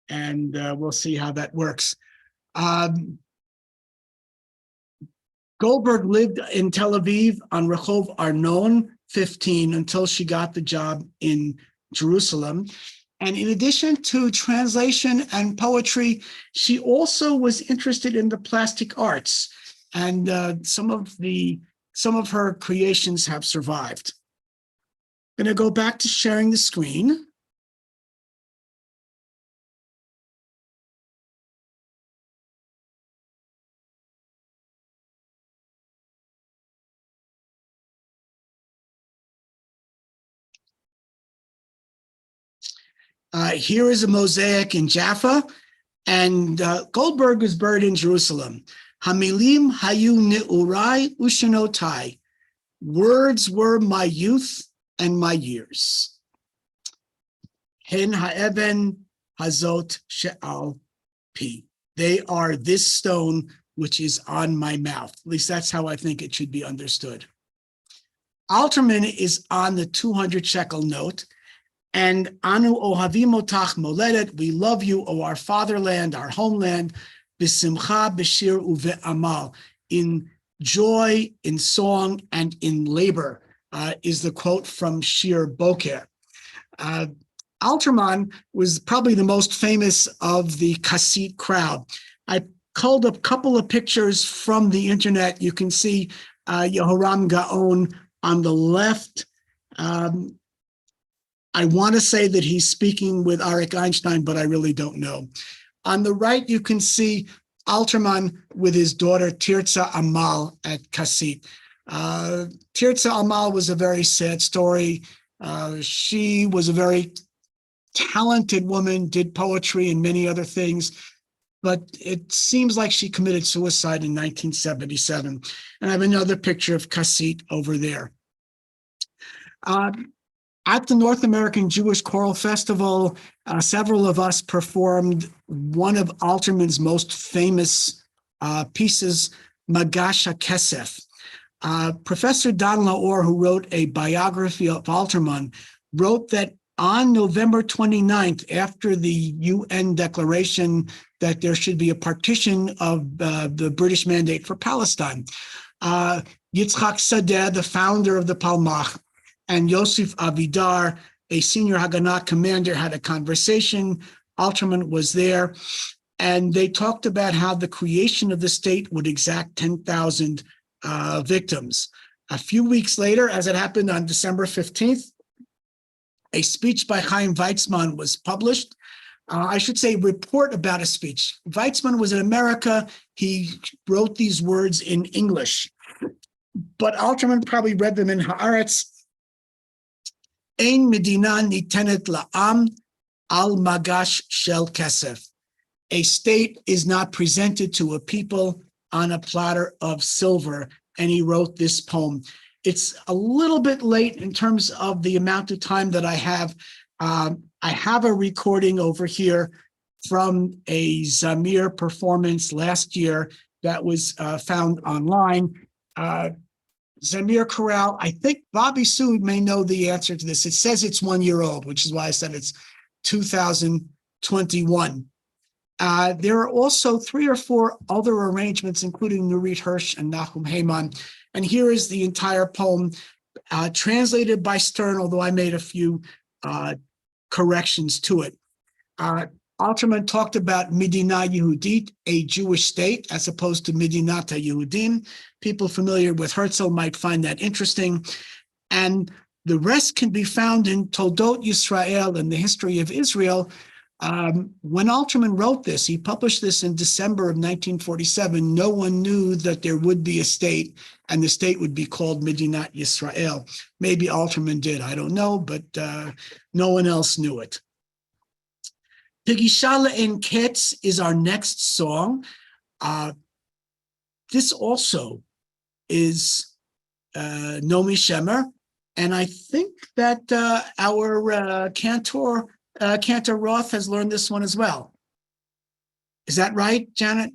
and we'll see how that works. Goldberg lived in Tel Aviv on Rehov Arnon 15 until she got the job in Jerusalem. And in addition to translation and poetry, she also was interested in the plastic arts, and some of her creations have survived. I'm going to go back to sharing the screen. Here is a mosaic in Jaffa, and Goldberg was buried in Jerusalem. Hamilim hayu neurai ushenotai. Words were my youth and my years. Hen ha'eben hazot she'al pi. They are this stone which is on my mouth. At least that's how I think it should be understood. Alterman is on the 200 shekel note. And Anu Ohavim Otach Moledet, we love you, O our fatherland, our homeland, B'simcha, B'shir, Uve'amal, in joy, in song, and in labor, is the quote from Shir Boker. Alterman was probably the most famous of the Kassit crowd. I culled a couple of pictures from the internet. You can see Yehoram Gaon on the left. I want to say that he's speaking with Arik Einstein, but I really don't know. On the right, you can see Alterman with his daughter Tirza Amal at Kassit. Tirza Amal was a very sad story. She was a very talented woman, did poetry and many other things, but it seems like she committed suicide in 1977. And I have another picture of Kassit over there. At the North American Jewish Choral Festival, several of us performed one of Alterman's most famous pieces, Magasha Kesef. Professor Don Laor, who wrote a biography of Alterman, wrote that on November 29th, after the UN declaration that there should be a partition of the British Mandate for Palestine, Yitzhak Sadeh, the founder of the Palmach, and Yosef Avidar, a senior Haganah commander, had a conversation. Alterman was there, and they talked about how the creation of the state would exact 10,000 victims. A few weeks later, as it happened on December 15th, a speech by Chaim Weizmann was published. I should say report about a speech. Weizmann was in America. He wrote these words in English, but Alterman probably read them in Haaretz. Ein medina nitenet la'am al magash shel kesef. A state is not presented to a people on a platter of silver. And he wrote this poem. It's a little bit late in terms of the amount of time that I have. I have a recording over here from a Zamir performance last year that was found online. Zamir Chorale, I think Bobby Sue may know the answer to this. It says it's 1 year old, which is why I said it's 2021. There are also 3 or 4 other arrangements, including Nurit Hirsch and Nachum Heyman. And here is the entire poem, translated by Stern, although I made a few corrections to it. Alterman talked about Medina Yehudit, a Jewish state, as opposed to Medinata Yehudim. People familiar with Herzl might find that interesting. And the rest can be found in Toldot Yisrael and the history of Israel. When Alterman wrote this, he published this in December of 1947. No one knew that there would be a state, and the state would be called Medinat Yisrael. Maybe Alterman did, I don't know, but no one else knew it. Pigishala in Ketz is our next song. This also is Nomi Shemer, and I think that our Cantor Roth has learned this one as well. Is that right, Janet?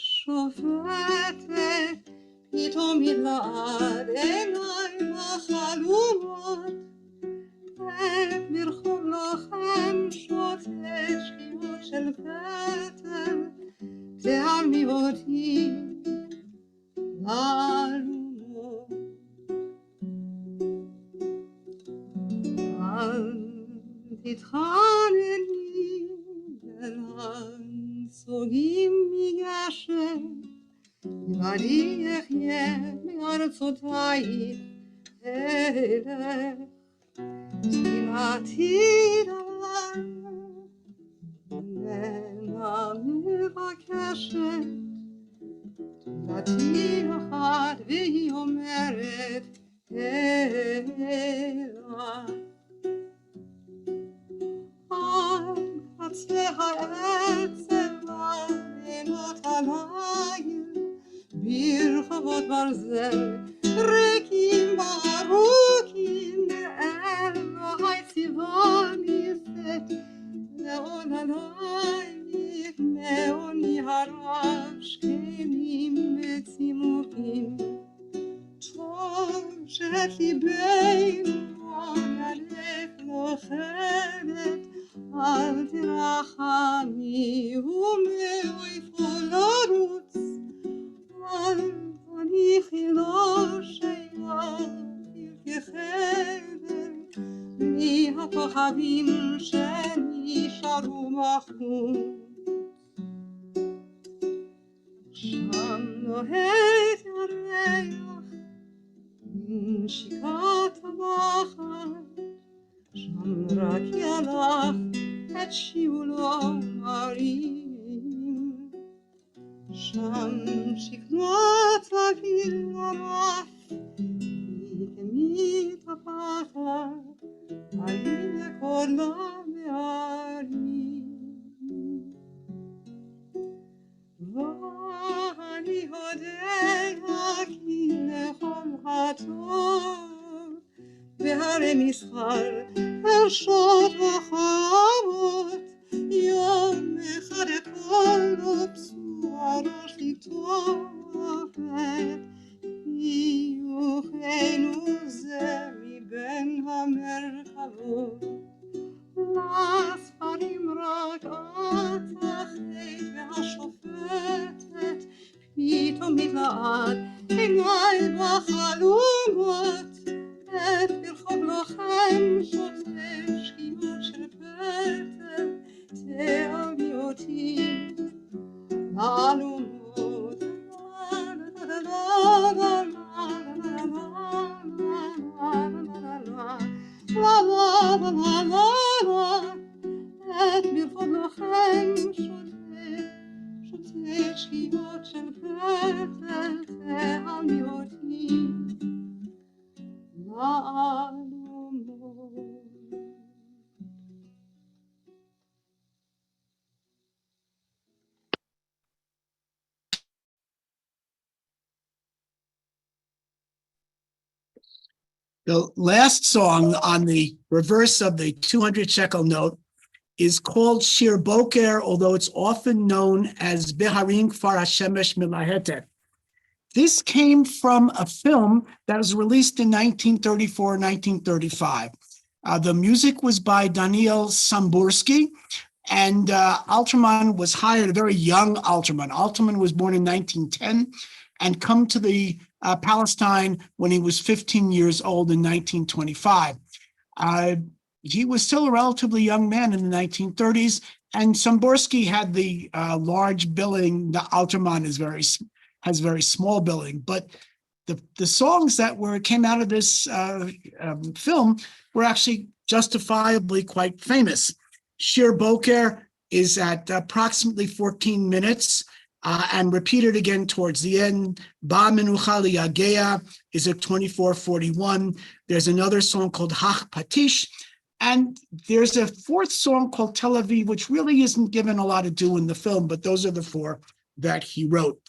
והשופטת פתאום התלעד עיניי בחלומות, עת ברחוב לוחם שוטט שקיעות של פטל, תעלמי אותי לעלומות. אל תתחנני אל הנסוגים מגשם, לבדי אחיה מארצותייך אלך, תפילתי דבר איננה מבקשת, תפילתי אחת והיא אומרת אלך. על קצה העצב בעינות הליל, ברחובות ברזל ריקים וארוכים, אלוהי ציווני שאת לעול עלייך מעוני הרב, שכנים וצימוקים. טוב שאת ליבנו על ידך לוחדת, אל תרחמי ומאיפה לרוץ, אל תניחי לו שיופיל כחדר, בלי הכוכבים שנשארו בחוץ. שם נוהג הריח מנשיקת הבחר, שם רק ילך את שיעולו מרים, שם שקמת אוויר הרף היא כמתהפכת, עלי קולה בהרים. ואני יודע כי לכל הטוב בהרי מסחר הרשות וחובות, יום אחד הכל נופסו הראש לכתוב את חיוכנו זה מבין המרכבות. לספרים רק את אחת והשופטת פתאום מתלעד עיניי בחלומות, עת ברחוב לוחם שוטט שקיעות של פטל, תעלמי אותי לעלומות. La la תעלומות. The last song on the reverse of the 200 shekel note is called Shir Boker, although it's often known as Beharim Kfar Hashemesh Milahetet. This came from a film that was released in 1934, 1935. The music was by Daniel Sambursky, and Alterman was hired, a very young Alterman. Alterman was born in 1910 and come to the Palestine when he was 15 years old in 1925. He was still a relatively young man in the 1930s, and Sambursky had the large billing. The Alterman has very small billing, but the songs that came out of this film were actually justifiably quite famous. Shir Boker is at approximately 14 minutes and repeated again towards the end. Ba Menucha Liyagea is at 24:41. There's another song called Hach Patish, and there's a fourth song called Tel Aviv, which really isn't given a lot to do in the film, but those are the four that he wrote.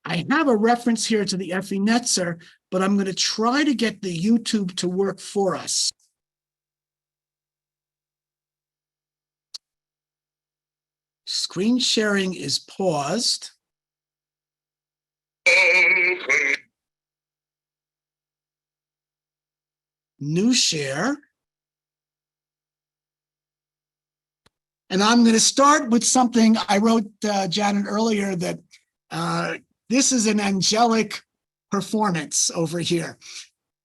I have a reference here to the Effie Netzer, but I'm going to try to get the YouTube to work for us. Screen sharing is paused. New share. And I'm going to start with something I wrote, Janet, earlier, that this is an angelic performance over here.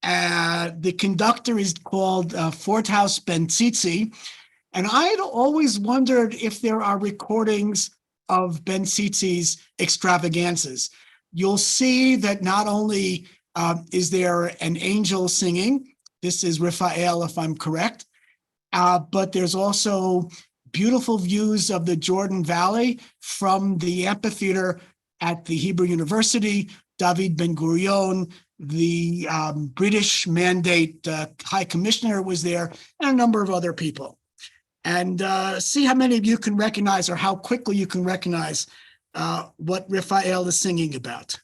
The conductor is called Forthouse Ben Tzitzi. And I had always wondered if there are recordings of Ben Tzitzi's extravaganzas. You'll see that not only is there an angel singing, this is Raphael, if I'm correct, but there's also beautiful views of the Jordan Valley from the amphitheater at the Hebrew University, David Ben-Gurion, the British Mandate High Commissioner was there, and a number of other people. And see how many of you can recognize, or how quickly you can recognize what Raphael is singing about.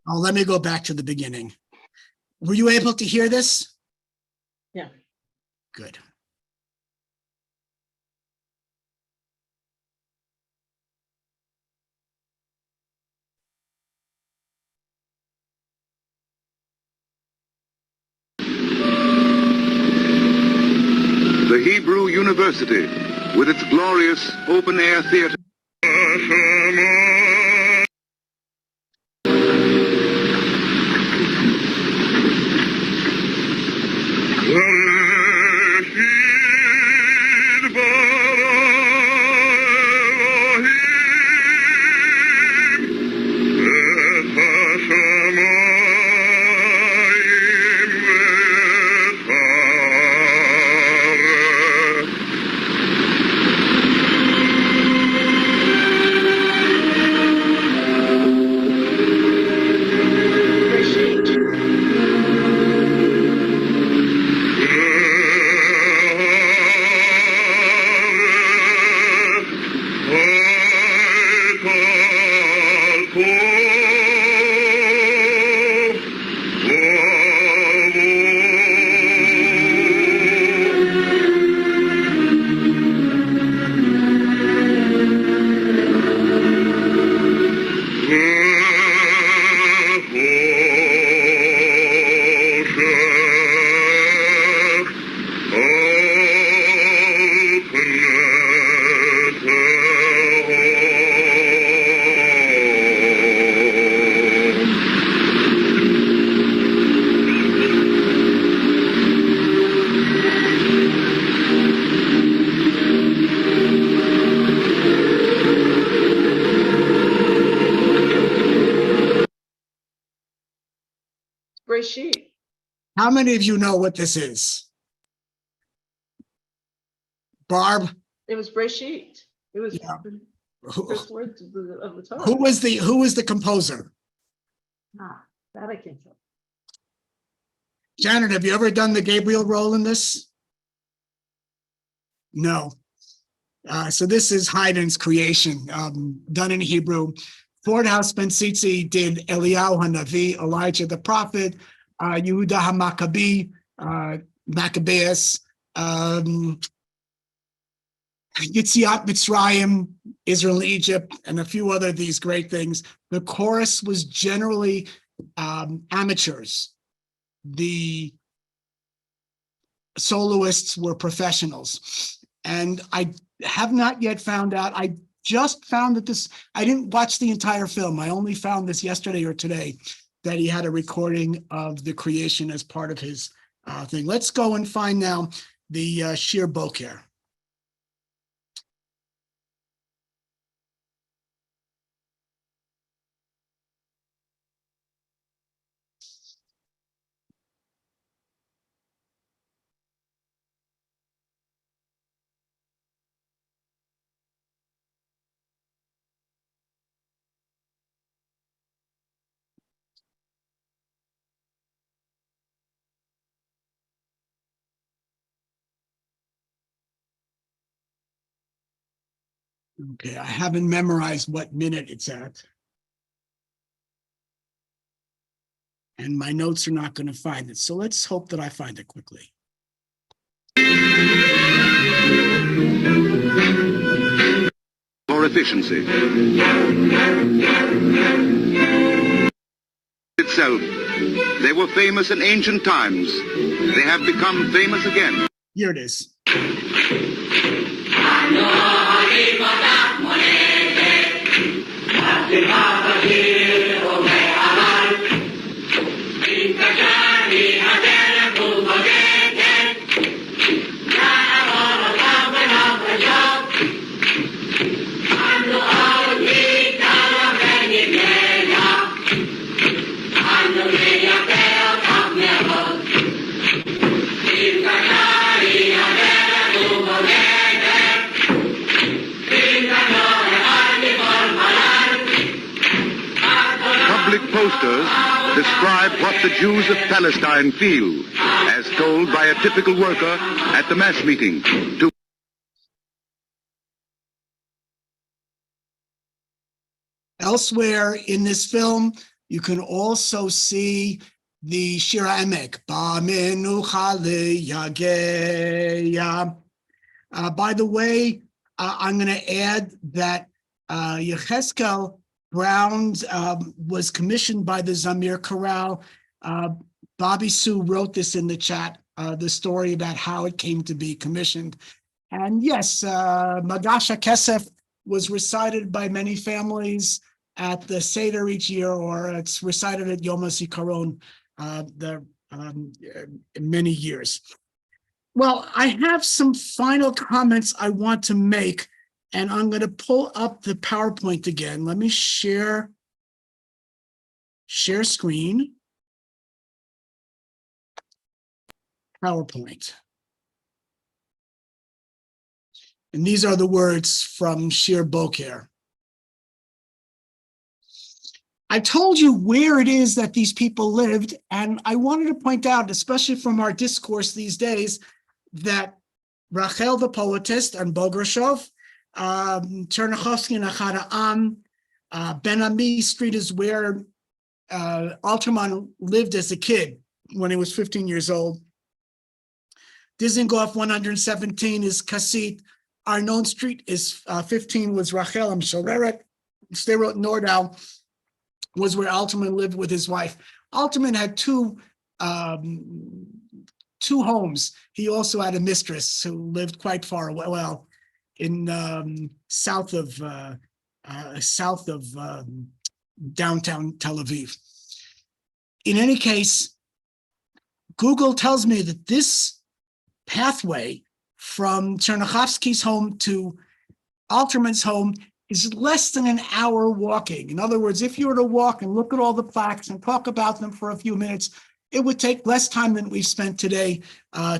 Oh, let me go back to the beginning. Were you able to hear this? Yeah. Good. The Hebrew University, with its glorious open-air theater. Breshit. How many of you know what this is? Barb? It was Breshit. It was. Yeah. First words of the Torah. Who was the composer? That I can tell. Janet, have you ever done the Gabriel role in this? No. So this is Haydn's creation, done in Hebrew. Fordhouse Ben-Sitzi did Eliyahu HaNavi, Elijah the prophet, Yehuda HaMaccabi, Maccabeus, Yitziat Mitzrayim, Israel and Egypt, and a few other of these great things. The chorus was generally amateurs. The soloists were professionals. And I have not yet found out. I just found that I didn't watch the entire film. I only found this yesterday or today, that he had a recording of the creation as part of his thing. Let's go and find now the Shir Boker. Okay, I haven't memorized what minute it's at. And my notes are not going to find it. So let's hope that I find it quickly. For efficiency. Itself, they were famous in ancient times. They have become famous again. Here it is. Public posters describe what the Jews of Palestine feel, as told by a typical worker at the mass meeting. Elsewhere in this film, you can also see the Shir Emek. By the way, I'm going to add that Yecheskel Brown was commissioned by the Zamir Chorale. Bobby Sue wrote this in the chat, the story about how it came to be commissioned. And yes, Magasha Kesef was recited by many families at the Seder each year, or it's recited at Yom HaZikaron many years. Well, I have some final comments I want to make, and I'm going to pull up the PowerPoint again. Let me share screen. PowerPoint. And these are the words from Shir Boker. I told you where it is that these people lived, and I wanted to point out, especially from our discourse these days, that Rachel the poetess and Bograshov, Chernichovsky and Achad Am, Ben Ami Street is where Alterman lived as a kid when he was 15 years old. Dizengoff 117 is Kassit. Arnon Street is 15 was Rachel and Shoreret. Sderot Nordau was where Alterman lived with his wife. Alterman had two homes. He also had a mistress who lived quite far away, well, in south of downtown Tel Aviv. In any case, Google tells me that this pathway from Chernichovsky's home to Alterman's home is less than an hour walking. In other words, if you were to walk and look at all the plaques and talk about them for a few minutes, it would take less time than we've spent today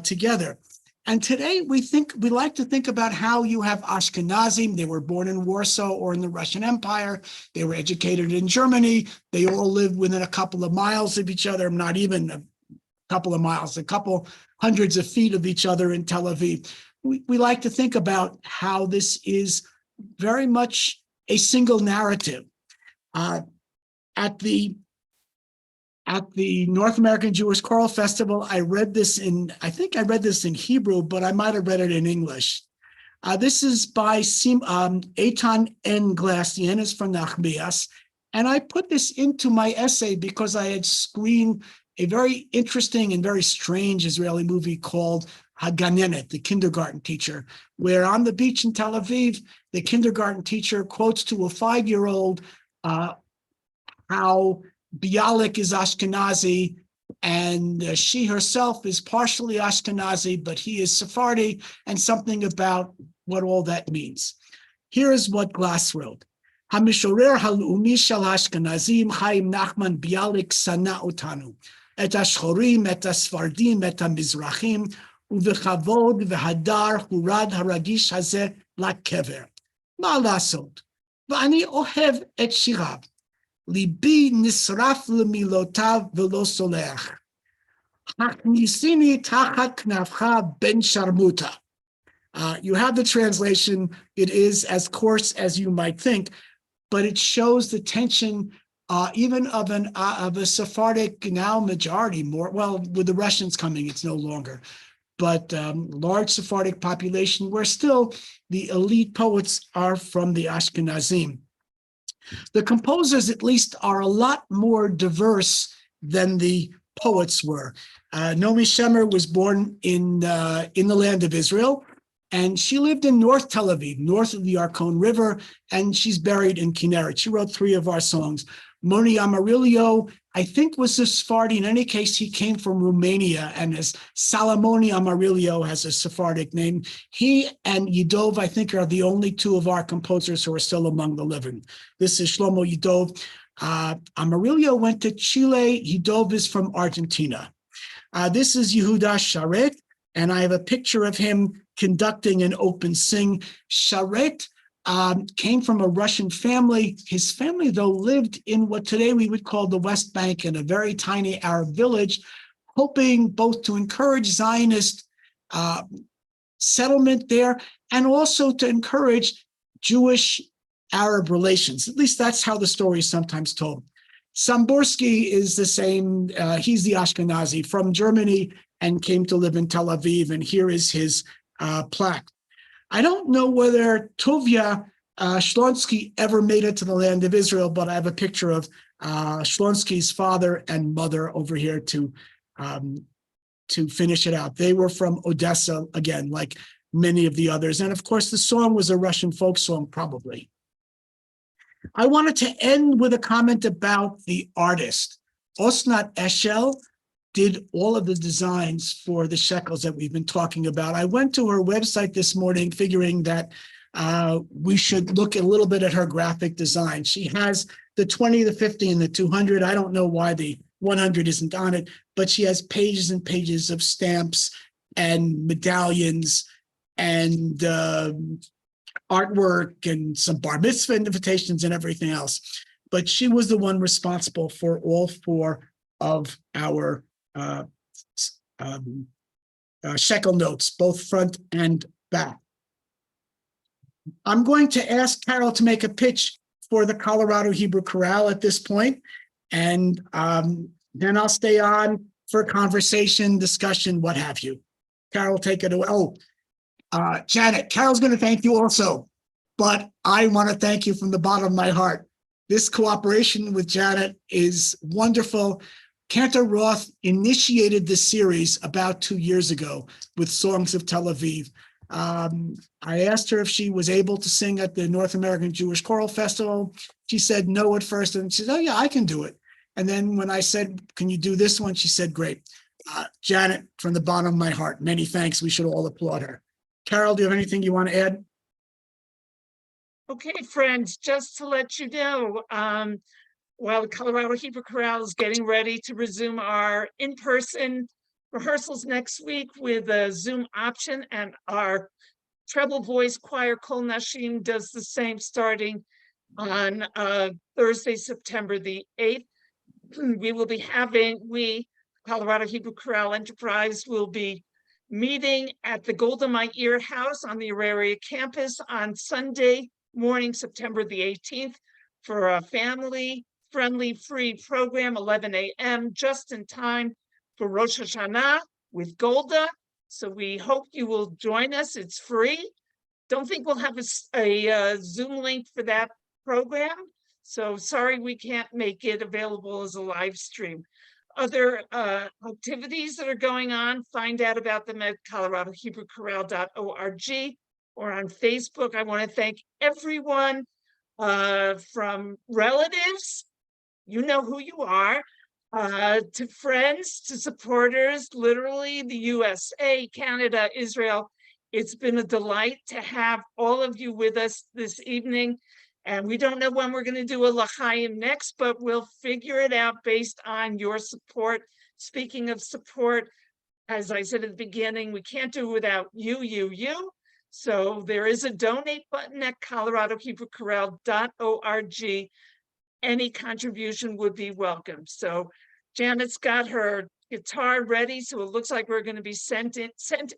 together. And today we like to think about how you have Ashkenazim. They were born in Warsaw or in the Russian Empire. They were educated in Germany. They all lived within a couple of miles of each other, not even a couple of miles, a couple hundreds of feet of each other in Tel Aviv. We like to think about how this is very much a single narrative. At the North American Jewish Choral Festival, I think I read this in Hebrew, but I might have read it in English. This is by Eitan N. Glass. The N is from Nachmias. And I put this into my essay because I had screened a very interesting and very strange Israeli movie called Haganenet, the kindergarten teacher, where on the beach in Tel Aviv, the kindergarten teacher quotes to a 5-year-old how Bialik is Ashkenazi, and she herself is partially Ashkenazi, but he is Sephardi, and something about what all that means. Here is what Glass wrote. Hamishorer hal'umi shel Ashkenazim Chaim Nachman Bialik sana otanu, et hashchorim, et hasfardim, et hamizrachim, uvechavod v'hadar hurad haragish hazeh lakever. Ma lasot, v'ani ohev et shirav. Libi nisraf lemilotav velo soleach. Haknisini tachat knafcha ben sharmuta. You have the translation. It is as coarse as you might think, but it shows the tension even of a Sephardic now majority, more, well, with the Russians coming, it's no longer, but large Sephardic population where still the elite poets are from the Ashkenazim. The composers, at least, are a lot more diverse than the poets were. Naomi Shemer was born in the land of Israel, and she lived in North Tel Aviv, north of the Yarkon River, and she's buried in Kinneret. She wrote 3 of our songs. Moni Amarillo, I think, was a Sephardi. In any case, he came from Romania, and as Salomoni Amarillo has a Sephardic name. He and Yidov, I think, are the only 2 of our composers who are still among the living. This is Shlomo Yidov. Amarillo went to Chile. Yidov is from Argentina. This is Yehuda Sharet, and I have a picture of him conducting an open sing. Sharet came from a Russian family. His family, though, lived in what today we would call the West Bank, in a very tiny Arab village, hoping both to encourage Zionist settlement there and also to encourage Jewish-Arab relations. At least that's how the story is sometimes told. Sambursky is the same. He's the Ashkenazi from Germany and came to live in Tel Aviv, and here is his plaque. I don't know whether Tovia Shlonsky ever made it to the land of Israel, but I have a picture of Shlonsky's father and mother over here to finish it out. They were from Odessa, again, like many of the others. And of course, the song was a Russian folk song, probably. I wanted to end with a comment about the artist. Osnat Eshel did all of the designs for the shekels that we've been talking about. I went to her website this morning figuring that we should look a little bit at her graphic design. She has the 20, the 50, and the 200. I don't know why the 100 isn't on it, but she has pages and pages of stamps and medallions and artwork and some bar mitzvah invitations and everything else. But she was the one responsible for all 4 of our shekel notes, both front and back. I'm going to ask Carol to make a pitch for the Colorado Hebrew Chorale at this point, and then I'll stay on for conversation, discussion, what have you. Carol, take it away. Oh, Janet, Carol's going to thank you also, but I want to thank you from the bottom of my heart. This cooperation with Janet is wonderful. Cantor Roth initiated this series about 2 years ago with Songs of Tel Aviv. I asked her if she was able to sing at the North American Jewish Choral Festival. She said no at first, and she said, oh yeah, I can do it. And then when I said, can you do this one? She said, great. Janet, from the bottom of my heart, many thanks. We should all applaud her. Carol, do you have anything you want to add? Okay, friends, just to let you know, while the Colorado Hebrew Chorale is getting ready to resume our in-person rehearsals next week with a Zoom option, and our treble voice choir Kol Nashim does the same starting on Thursday, September the 8th. We, Colorado Hebrew Chorale Enterprise, will be meeting at the Golda Meir House on the Auraria campus on Sunday morning, September the 18th, for a family-friendly free program, 11 a.m., just in time for Rosh Hashanah with Golda. So we hope you will join us. It's free. Don't think we'll have a Zoom link for that program. So sorry we can't make it available as a live stream. Other activities that are going on, find out about them at coloradohebrewchorale.org or on Facebook. I want to thank everyone from relatives, you know who you are, to friends, to supporters, literally the USA, Canada, Israel. It's been a delight to have all of you with us this evening. And we don't know when we're going to do a L'chaim next, but we'll figure it out based on your support. Speaking of support, as I said at the beginning, we can't do it without you. So there is a donate button at coloradohebrewchorale.org. Any contribution would be welcome. So Janet's got her guitar ready, so it looks like we're going to be sent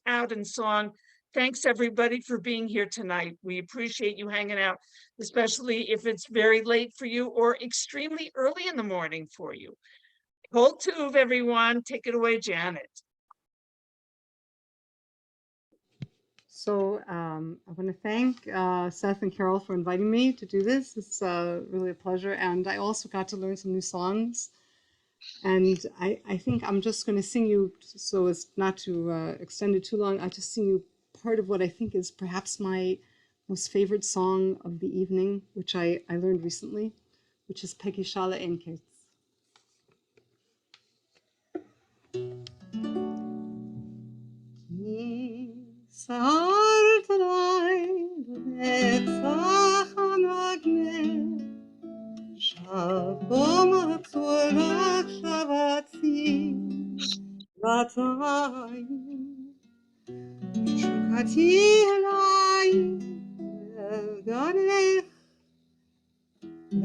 out in song. Thanks everybody for being here tonight. We appreciate you hanging out, especially if it's very late for you or extremely early in the morning for you. Kol Tuv, everyone. Take it away, Janet. So I want to thank Seth and Carol for inviting me to do this. It's really a pleasure. And I also got to learn some new songs. And I think I'm just going to sing you, so as not to extend it too long, I'll just sing you part of what I think is perhaps my most favorite song of the evening, which I learned recently, which is Peggy Shala Enketz. שוקתי אליי, אל גנך,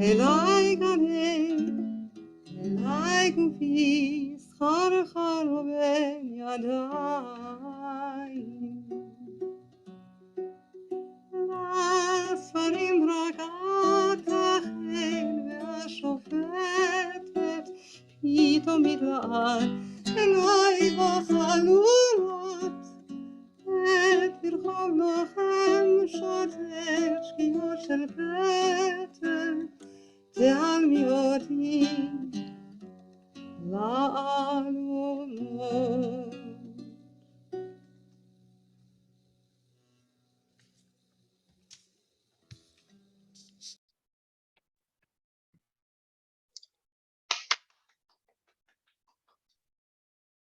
אליי גנך, אליי גופי, שכר חרו בין ידיי. לספרים רק את תחל, והשופטת פתאום מתלעת, אליי בחלומות. תרחוב לכם שוטר, שקיעות של פטר, תעלמי אותי לעלומות.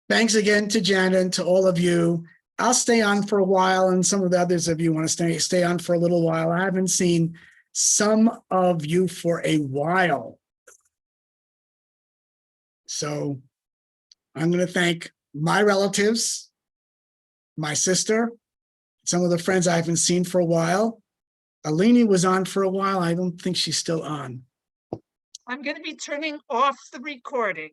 Thanks again to Janet and to all of you. I'll stay on for a while, and some of the others of you want to stay on for a little while. I haven't seen some of you for a while. So I'm going to thank my relatives, my sister, some of the friends I haven't seen for a while. Alini was on for a while. I don't think she's still on. I'm going to be turning off the recording.